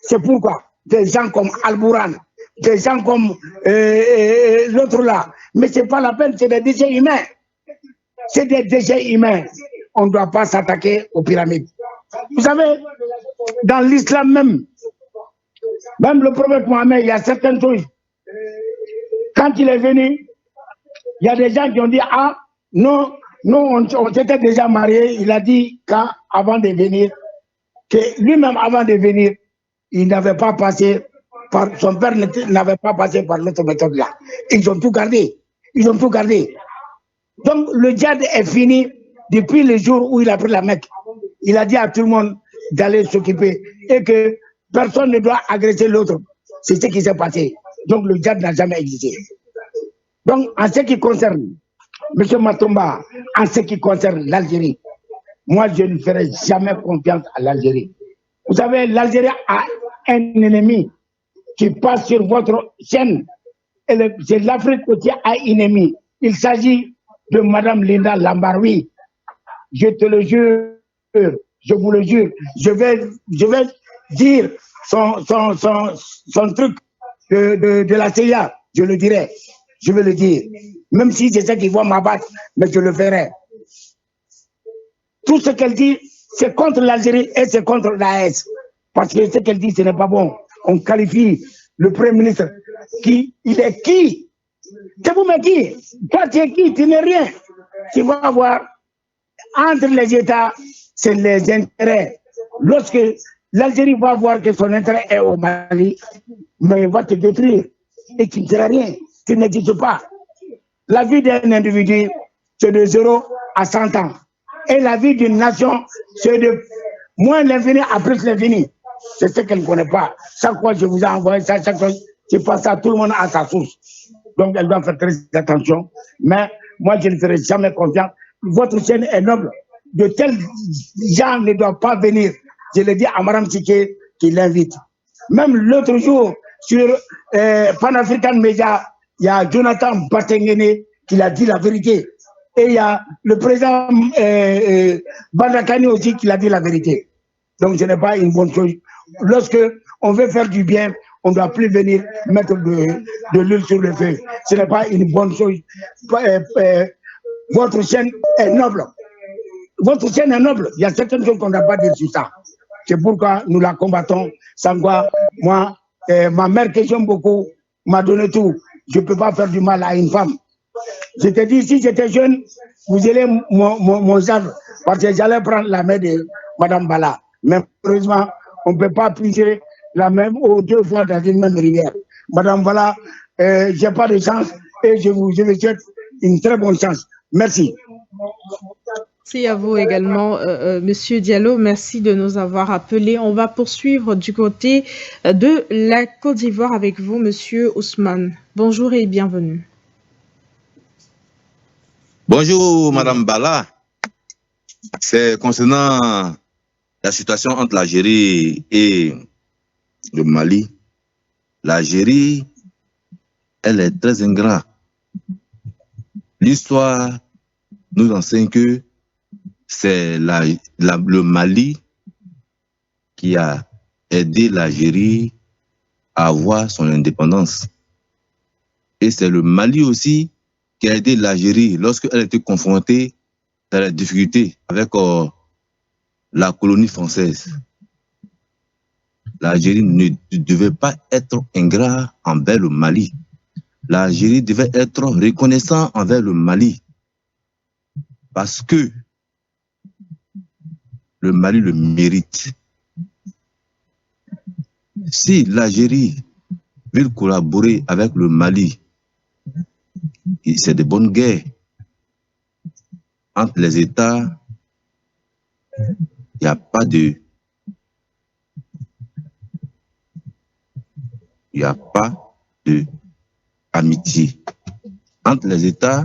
C'est pourquoi des gens comme Al-Bourhan, des gens comme l'autre là, mais ce n'est pas la peine, c'est des déchets humains. C'est des déchets humains. On ne doit pas s'attaquer aux pyramides. Vous savez, dans l'islam même le prophète Mohammed, il y a certaines choses. Quand il est venu, il y a des gens qui ont dit, ah, non, on s'était déjà mariés. Il a dit qu'avant de venir, que lui-même avant de venir, il n'avait pas passé par, son père n'avait pas passé par l'autre méthode là. Ils ont tout gardé. Ils ont tout gardé. Donc le djihad est fini depuis le jour où il a pris la Mecque. Il a dit à tout le monde d'aller s'occuper et que personne ne doit agresser l'autre. C'est ce qui s'est passé. Donc le djihad n'a jamais existé. Donc en ce qui concerne M. Matomba, en ce qui concerne l'Algérie, moi je ne ferai jamais confiance à l'Algérie. Vous savez, l'Algérie a un ennemi qui passe sur votre chaîne. C'est l'Afrique qui a un ennemi. Il s'agit de Mme Linda Lambaroui. Je te le jure, je vous le jure. Je vais dire son truc de la CIA. Je le dirai. Je vais le dire. Même si c'est ça qui va m'abattre, mais je le ferai. Tout ce qu'elle dit, c'est contre l'Algérie et c'est contre l'AS. Parce que ce qu'elle dit, ce n'est pas bon. On qualifie le Premier ministre. Il est qui? C'est vous-même qui? Toi, tu es qui? Tu n'es rien. Tu vas voir, entre les États, c'est les intérêts. Lorsque l'Algérie va voir que son intérêt est au Mali, mais il va te détruire. Et tu ne seras rien. Tu n'existes pas. La vie d'un individu, c'est de 0 à 100 ans. Et la vie d'une nation, c'est de moins l'infini à plus l'infini. C'est ce qu'elle ne connaît pas. Chaque fois que je vous ai envoyé ça, chaque fois, je passe ça, tout le monde a sa source. Donc elle doit faire très attention. Mais moi, je ne ferai jamais confiance. Votre chaîne est noble. De tels gens ne doivent pas venir. Je le dis à Mme Sike qui l'invite. Même l'autre jour, sur Pan-African Media, il y a Jonathan Batengene qui a dit la vérité. Et il y a le président Bandakani aussi qui a dit la vérité. Donc ce n'est pas une bonne chose. Lorsque on veut faire du bien, on ne doit plus venir mettre de l'huile sur le feu. Ce n'est pas une bonne chose. Votre chaîne est noble. Votre chaîne est noble. Il y a certaines choses qu'on ne doit pas dire sur ça. C'est pourquoi nous la combattons. Sans quoi, moi, ma mère que j'aime beaucoup m'a donné tout. Je ne peux pas faire du mal à une femme. Je te dis, si j'étais jeune, vous allez mon genre, parce que j'allais prendre la main de Mme Bala. Mais heureusement, on ne peut pas puiser la même eau 2 fois dans une même rivière. Mme Bala, je n'ai pas de chance et je vous souhaite une très bonne chance. Merci. Merci à vous également, Monsieur Diallo. Merci de nous avoir appelés. On va poursuivre du côté de la Côte d'Ivoire avec vous, Monsieur Ousmane. Bonjour et bienvenue. Bonjour, Madame Bala. C'est concernant la situation entre l'Algérie et le Mali. L'Algérie, elle est très ingrate. L'histoire nous enseigne que c'est le Mali qui a aidé l'Algérie à avoir son indépendance. Et c'est le Mali aussi qui a aidé l'Algérie lorsqu'elle était confrontée à la difficulté avec la colonie française. L'Algérie ne devait pas être ingrat envers le Mali. L'Algérie devait être reconnaissant envers le Mali. Parce que le Mali le mérite. Si l'Algérie veut collaborer avec le Mali, c'est de bonnes guerres. entre les États, il n'y a pas de... Il n'y a pas de amitié. Entre les États,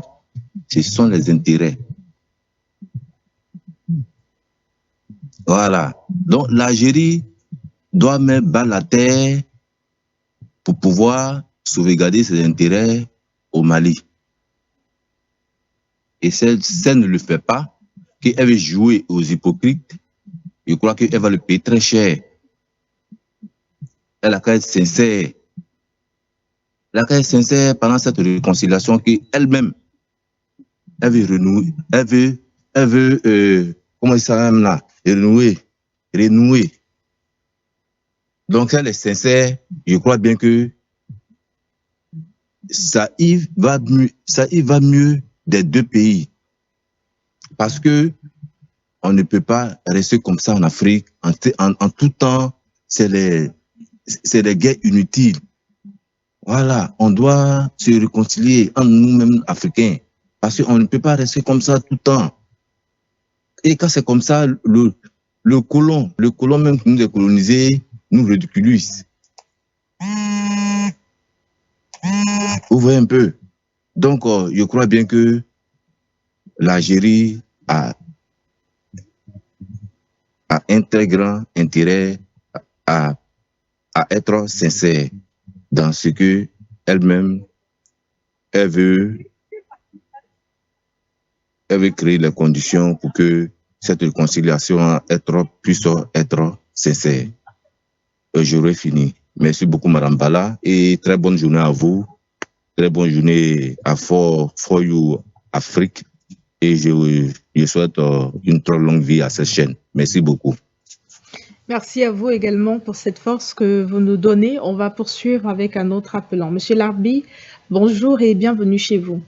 ce sont les intérêts. Voilà. Donc l'Algérie doit mettre bas la terre pour pouvoir sauvegarder ses intérêts au Mali. Et si elle ne le fait pas, qu'elle veut jouer aux hypocrites, je crois qu'elle va le payer très cher. Elle a qu'à être sincère. Elle a qu'à être sincère pendant cette réconciliation qu'elle-même, elle veut renouer, elle veut, comment il s'appelle là, renouer. Donc, elle est sincère, je crois bien que ça y va mieux des deux pays. Parce que on ne peut pas rester comme ça en Afrique, en tout temps, c'est des guerres inutiles. Voilà, on doit se réconcilier entre nous-mêmes Africains. Parce qu'on ne peut pas rester comme ça tout le temps. Et quand c'est comme ça, le colon même qui nous a colonisés, nous ridiculise. Vous voyez un peu. Donc, je crois bien que l'Algérie a un très grand intérêt à être sincère dans ce que elle-même, elle veut créer les conditions pour que cette réconciliation puisse être sincère. J'aurais fini. Merci beaucoup, Madame Bala, et très bonne journée à vous. Très bonne journée à For You Afrique. Et je souhaite une très longue vie à cette chaîne. Merci beaucoup. Merci à vous également pour cette force que vous nous donnez. On va poursuivre avec un autre appelant. Monsieur Larbi, bonjour et bienvenue chez vous.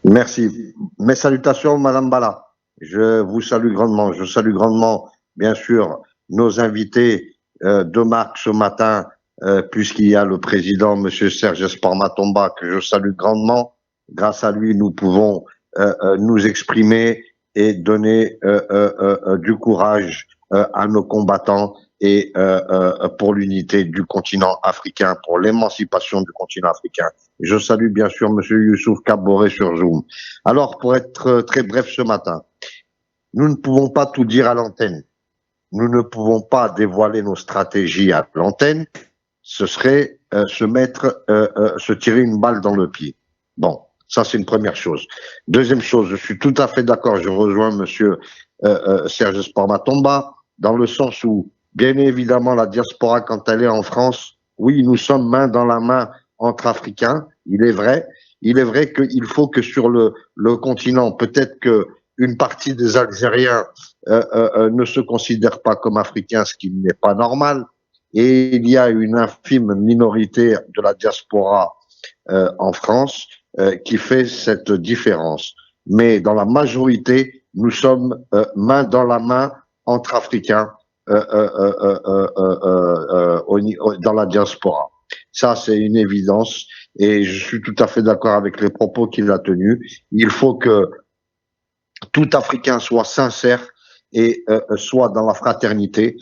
Merci. Mes salutations, Madame Bala. Je vous salue grandement. Je salue grandement, bien sûr, nos invités de marque ce matin, puisqu'il y a le président, Monsieur Serge Esparmatomba, que je salue grandement. Grâce à lui, nous pouvons nous exprimer et donner du courage à nos combattants et pour l'unité du continent africain, pour l'émancipation du continent africain. Je salue bien sûr Monsieur Youssouf Kaboré sur Zoom. Alors, pour être très bref ce matin, nous ne pouvons pas tout dire à l'antenne. Nous ne pouvons pas dévoiler nos stratégies à l'antenne. Ce serait se tirer une balle dans le pied. Bon, ça c'est une première chose. Deuxième chose, je suis tout à fait d'accord, je rejoins Monsieur Serge Esparmatomba, dans le sens où, bien évidemment, la diaspora, quand elle est en France, oui, nous sommes main dans la main entre Africains, il est vrai qu'il faut que sur le continent, peut-être que une partie des Algériens ne se considèrent pas comme Africains, ce qui n'est pas normal, et il y a une infime minorité de la diaspora en France qui fait cette différence. Mais dans la majorité, nous sommes main dans la main entre Africains dans la diaspora. Ça, c'est une évidence et je suis tout à fait d'accord avec les propos qu'il a tenus. Il faut que tout Africain soit sincère et soit dans la fraternité,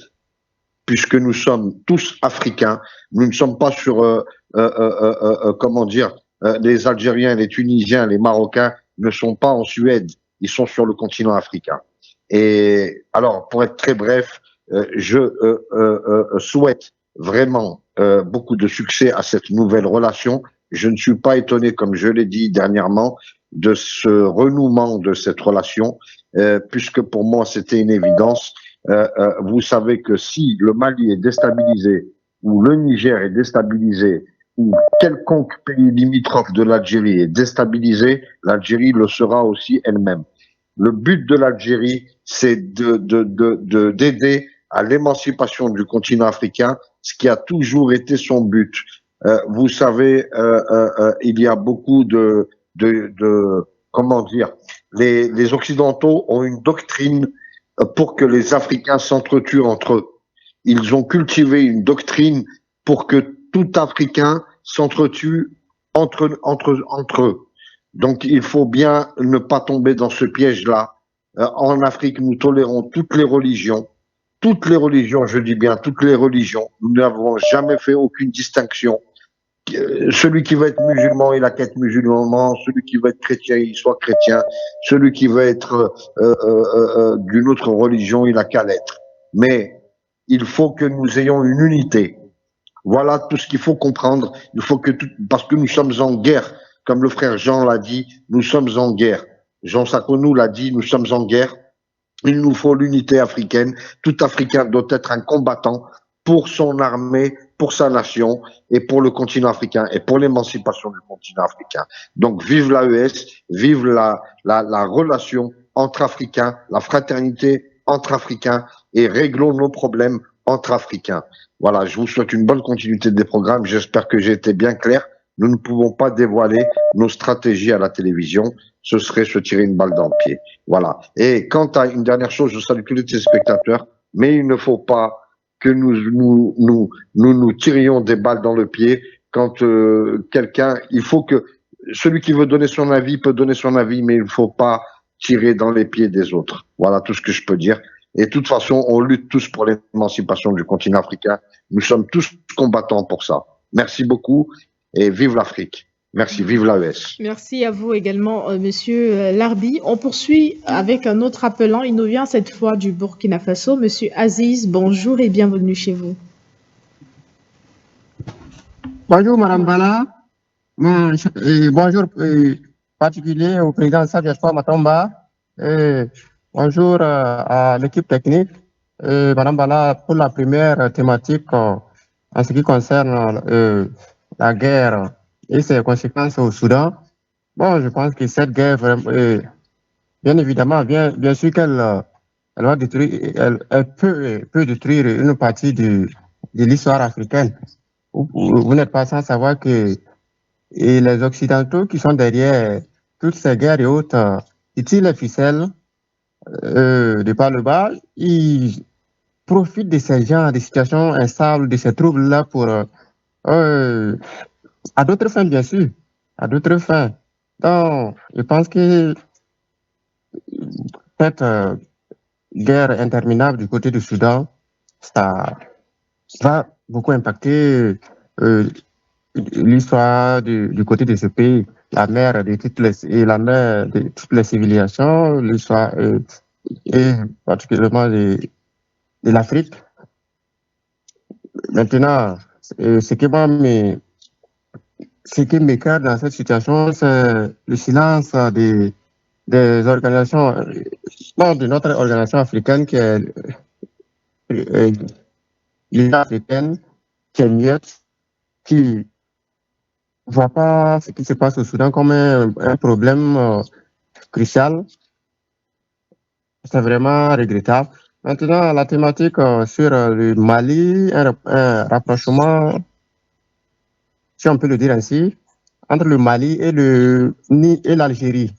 puisque nous sommes tous Africains. Nous ne sommes pas sur, comment dire, les Algériens, les Tunisiens, les Marocains ne sont pas en Suède, ils sont sur le continent africain. Et alors, pour être très bref, je souhaite vraiment beaucoup de succès à cette nouvelle relation. Je ne suis pas étonné, comme je l'ai dit dernièrement, de ce renouement de cette relation, puisque pour moi c'était une évidence. Vous savez que si le Mali est déstabilisé, ou le Niger est déstabilisé, ou quelconque pays limitrophe de l'Algérie est déstabilisé, l'Algérie le sera aussi elle-même. Le but de l'Algérie, c'est d'aider à l'émancipation du continent africain, ce qui a toujours été son but. Vous savez, il y a beaucoup comment dire, les Occidentaux ont une doctrine pour que les Africains s'entretuent entre eux. Ils ont cultivé une doctrine pour que tout Africain s'entretue entre eux. Donc, il faut bien ne pas tomber dans ce piège-là. En Afrique, nous tolérons toutes les religions. Toutes les religions, je dis bien toutes les religions. Nous n'avons jamais fait aucune distinction. Celui qui veut être musulman, il a qu'à être musulman. Celui qui veut être chrétien, il soit chrétien. Celui qui veut être d'une autre religion, il a qu'à l'être. Mais il faut que nous ayons une unité. Voilà tout ce qu'il faut comprendre. Il faut que parce que nous sommes en guerre, comme le frère Jean l'a dit, nous sommes en guerre. Jean Sakonou l'a dit, nous sommes en guerre. Il nous faut l'unité africaine. Tout Africain doit être un combattant pour son armée, pour sa nation et pour le continent africain et pour l'émancipation du continent africain. Donc vive l'AES, vive la relation entre Africains, la fraternité entre Africains et réglons nos problèmes entre Africains. Voilà, je vous souhaite une bonne continuité des programmes. J'espère que j'ai été bien clair. Nous ne pouvons pas dévoiler nos stratégies à la télévision. Ce serait se tirer une balle dans le pied. Voilà. Et quant à une dernière chose, je salue tous les téléspectateurs, mais il ne faut pas que nous tirions des balles dans le pied quand il faut que celui qui veut donner son avis peut donner son avis, mais il ne faut pas tirer dans les pieds des autres. Voilà tout ce que je peux dire. Et de toute façon, on lutte tous pour l'émancipation du continent africain. Nous sommes tous combattants pour ça. Merci beaucoup et vive l'Afrique. Merci, vive l'AES. Merci à vous également, Monsieur Larbi. On poursuit avec un autre appelant. Il nous vient cette fois du Burkina Faso. Monsieur Aziz, bonjour et bienvenue chez vous. Bonjour, Madame Bala. Bonjour particulier au président Sadiaspa Matomba. Bonjour à l'équipe technique. Madame Bala, pour la première thématique en ce qui concerne la guerre et ses conséquences au Soudan, bon, je pense que cette guerre, bien évidemment, bien sûr qu'elle va détruire, elle peut détruire une partie de l'histoire africaine. Vous n'êtes pas sans savoir que les Occidentaux qui sont derrière toutes ces guerres et autres, ils tirent les ficelles de par le bas, ils profitent de ces genres de situations instables, de ces troubles-là pour à d'autres fins, bien sûr, à d'autres fins. Donc, je pense que cette guerre interminable du côté du Soudan, ça va beaucoup impacter l'histoire du côté de ce pays, la mère de toutes les civilisations, l'histoire et particulièrement de l'Afrique. Maintenant, ce qui m'écarte dans cette situation, c'est le silence des organisations, de notre organisation africaine qui est l'Union africaine, qui est muette, qui ne voit pas ce qui se passe au Soudan comme un problème crucial. C'est vraiment regrettable. Maintenant, la thématique sur le Mali, un rapprochement, si on peut le dire ainsi, entre le Mali et l'Algérie.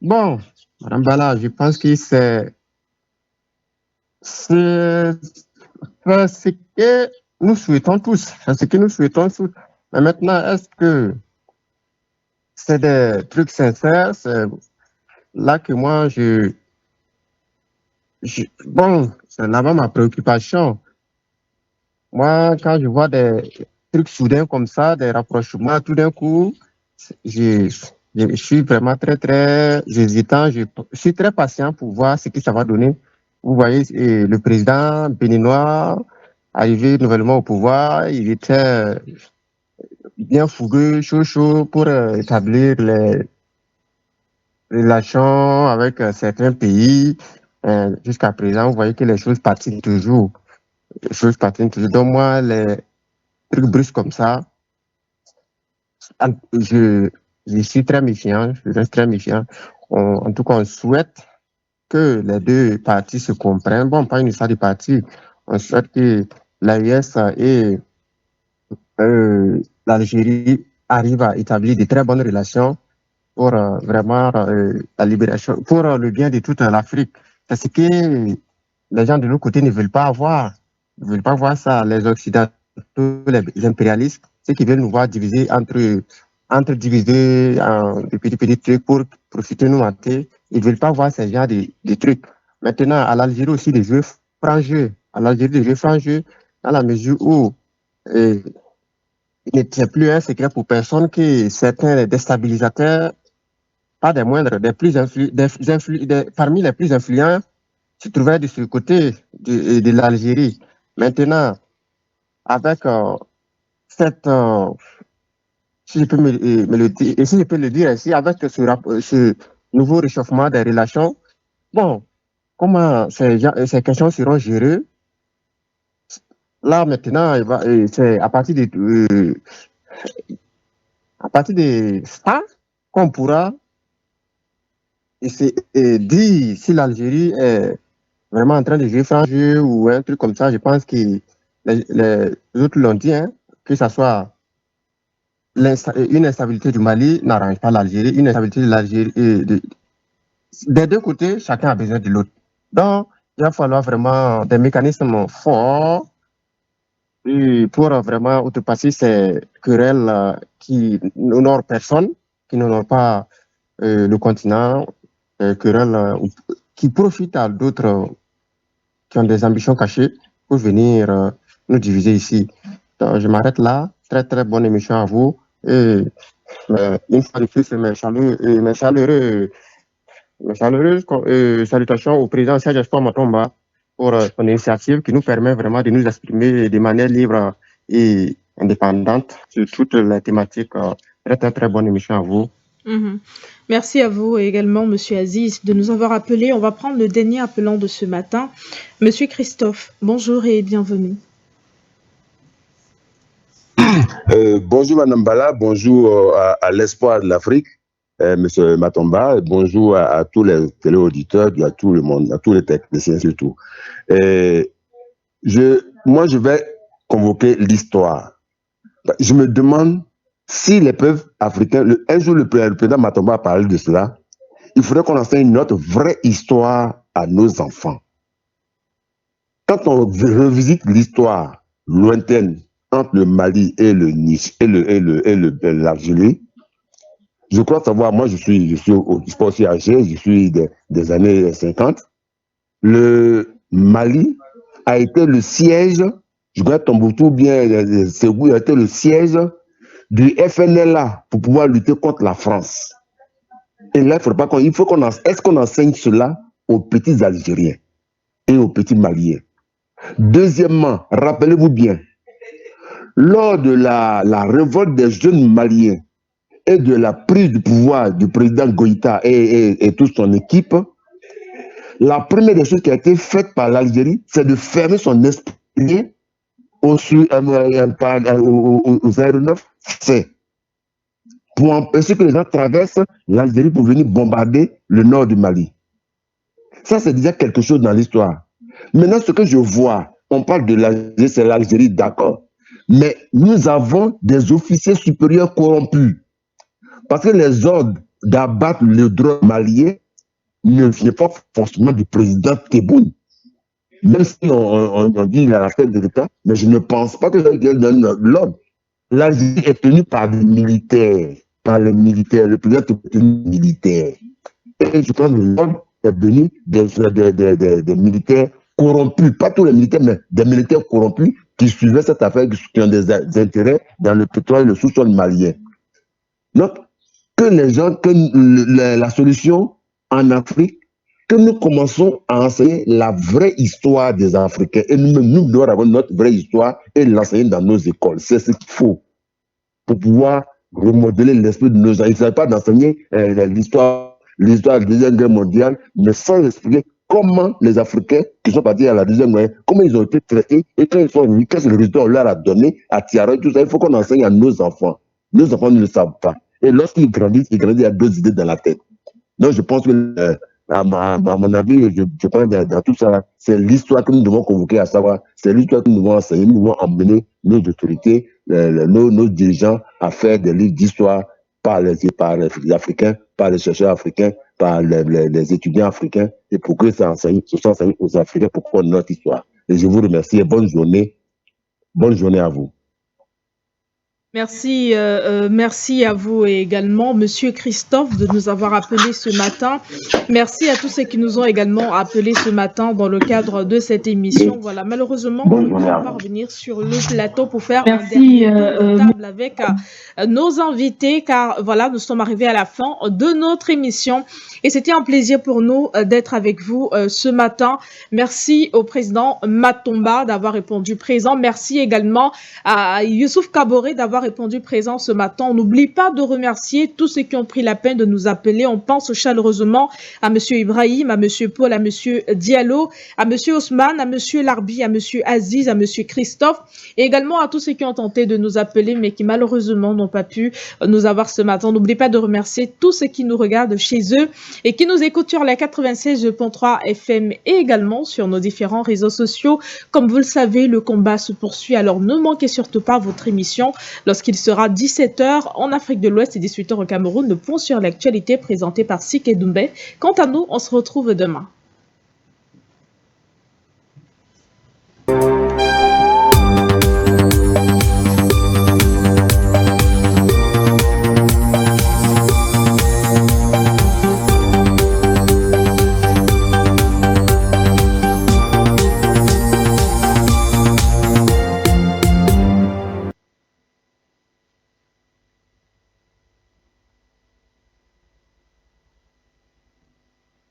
Bon, Madame Bala, je pense que c'est ce que nous souhaitons tous. C'est ce que nous souhaitons tous. Mais maintenant, est-ce que c'est des trucs sincères? C'est là que moi, bon, c'est là-bas ma préoccupation. Moi, quand je vois des trucs soudains comme ça, des rapprochements, tout d'un coup, je suis vraiment très hésitant. Je suis très patient pour voir ce que ça va donner. Vous voyez, le président béninois arrivé nouvellement au pouvoir, il était bien fougueux, chaud pour établir les relations avec certains pays. Jusqu'à présent, vous voyez que les choses patinent toujours. Donc moi, les trucs brusques comme ça, je suis très méfiant, je reste très méfiant. En tout cas, on souhaite que les deux parties se comprennent. Bon, pas une histoire de parti. On souhaite que l'AES et l'Algérie arrivent à établir de très bonnes relations pour vraiment la libération, pour le bien de toute l'Afrique. C'est ce que les gens de l'autre côté ne veulent pas avoir. Ils ne veulent pas voir ça. Les Occidentaux, les impérialistes, ceux qui veulent nous voir diviser entre entre diviser en de petits trucs pour profiter nous mater. Ils ne veulent pas voir ce genre de trucs. Maintenant, à l'Algérie aussi, des jeux francs jeux. À l'Algérie, des jeux francs jeux, dans la mesure où il n'était plus un secret pour personne que certains déstabilisateurs, pas des moindres, parmi les plus influents, se trouvaient de ce côté de l'Algérie. Maintenant, avec cette, si je peux si je peux le dire ainsi, avec ce nouveau réchauffement des relations, bon, comment ces questions seront gérées? Là, maintenant, c'est à partir de ça qu'on pourra dire si l'Algérie est vraiment en train de jouer franc jeu ou un truc comme ça. Je pense que les autres l'ont dit, hein, que ce soit une instabilité du Mali n'arrange pas l'Algérie, une instabilité de l'Algérie. Des deux côtés, chacun a besoin de l'autre. Donc, il va falloir vraiment des mécanismes forts pour vraiment outrepasser ces querelles qui n'honorent personne, qui n'honorent pas le continent, querelles qui profitent à d'autres qui ont des ambitions cachées pour venir nous diviser ici. Donc, je m'arrête là. Très, très bonne émission à vous. Et une fois de plus, mes chaleureuses salutations au président Serge Espoir Matomba pour son initiative qui nous permet vraiment de nous exprimer de manière libre et indépendante sur toutes les thématiques. Très, très, très bonne émission à vous. Merci à vous également, Monsieur Aziz, de nous avoir appelés. On va prendre le dernier appelant de ce matin, Monsieur Christophe. Bonjour et bienvenue. Bonjour Madame Bala, bonjour à l'espoir de l'Afrique, Monsieur Matomba, bonjour à tous les téléauditeurs, à tout le monde, à tous les techniciens surtout. Moi, je vais convoquer l'histoire. Je me demande si les peuples africains, un jour le président Matomba a parlé de cela, il faudrait qu'on enseigne notre vraie histoire à nos enfants. Quand on revisite l'histoire lointaine entre le Mali et le Niger et l'Algérie, je crois savoir, moi je suis au sport aussi âgé, je suis des années 50. Le Mali a été le siège, je crois Tombouctou bien Ségou a été le siège du FNLA pour pouvoir lutter contre la France. Et là, est-ce qu'on enseigne cela aux petits Algériens et aux petits Maliens? Deuxièmement, rappelez-vous bien, lors de la révolte des jeunes Maliens et de la prise du pouvoir du président Goïta et toute son équipe, la première des choses qui a été faite par l'Algérie, c'est de fermer son esprit aux aéronefs français pour empêcher que les gens traversent l'Algérie pour venir bombarder le nord du Mali. Ça, c'est déjà quelque chose dans l'histoire. Maintenant, ce que je vois, on parle de l'Algérie, c'est l'Algérie, d'accord. Mais nous avons des officiers supérieurs corrompus. Parce que les ordres d'abattre le drone malien ne viennent pas forcément du président Tebboune. Même si on dit qu'il a la tête de l'État, mais je ne pense pas que ça donne l'ordre. L'Algérie est tenue par des militaires, le président est tenu militaire. Et je pense que l'ordre est venu des militaires corrompus, pas tous les militaires, mais des militaires corrompus qui suivaient cette affaire, qui ont des intérêts dans le pétrole et le sous-sol malien. Donc, que les gens, que la solution en Afrique, que nous commençons à enseigner la vraie histoire des Africains. Et nous devons avoir notre vraie histoire et l'enseigner dans nos écoles. C'est ce qu'il faut pour pouvoir remodeler l'esprit de nos gens. Il ne s'agit pas d'enseigner l'histoire de la Deuxième Guerre mondiale, mais sans expliquer comment les Africains qui sont partis à la Deuxième Guerre, comment ils ont été traités et quand ils sont venus, qu'est-ce que le résultat on leur a donné à Tiara, tout ça. Il faut qu'on enseigne à nos enfants. Nos enfants ne le savent pas. Et lorsqu'ils grandissent à deux idées dans la tête. Donc je pense que, à mon avis, je pense dans tout ça, c'est l'histoire que nous devons convoquer, à savoir, c'est l'histoire que nous devons enseigner, nous devons emmener nos autorités, nos dirigeants à faire des livres d'histoire par les Africains, par les chercheurs africains, par les étudiants africains, et pour que ça soit enseigné aux Africains pour connaître notre histoire. Et je vous remercie et bonne journée à vous. Merci, merci à vous également, Monsieur Christophe, de nous avoir appelés ce matin. Merci à tous ceux qui nous ont également appelés ce matin dans le cadre de cette émission. Voilà, malheureusement, nous ne pouvons pas revenir sur le plateau pour faire un dernier tour de table avec nos invités, car voilà, nous sommes arrivés à la fin de notre émission. Et c'était un plaisir pour nous d'être avec vous ce matin. Merci au président Matomba d'avoir répondu présent. Merci également à Youssouf Kaboré d'avoir répondu présent ce matin. On n'oublie pas de remercier tous ceux qui ont pris la peine de nous appeler. On pense chaleureusement à Monsieur Ibrahim, à Monsieur Paul, à Monsieur Diallo, à Monsieur Ousmane, à Monsieur Larbi, à Monsieur Aziz, à Monsieur Christophe, et également à tous ceux qui ont tenté de nous appeler, mais qui malheureusement n'ont pas pu nous avoir ce matin. N'oubliez pas de remercier tous ceux qui nous regardent chez eux et qui nous écoutent sur la 96.3 FM et également sur nos différents réseaux sociaux. Comme vous le savez, le combat se poursuit, alors ne manquez surtout pas votre émission lorsqu'il sera 17h en Afrique de l'Ouest et 18h au Cameroun, le point sur l'actualité présenté par Sike Doumbé. Quant à nous, on se retrouve demain.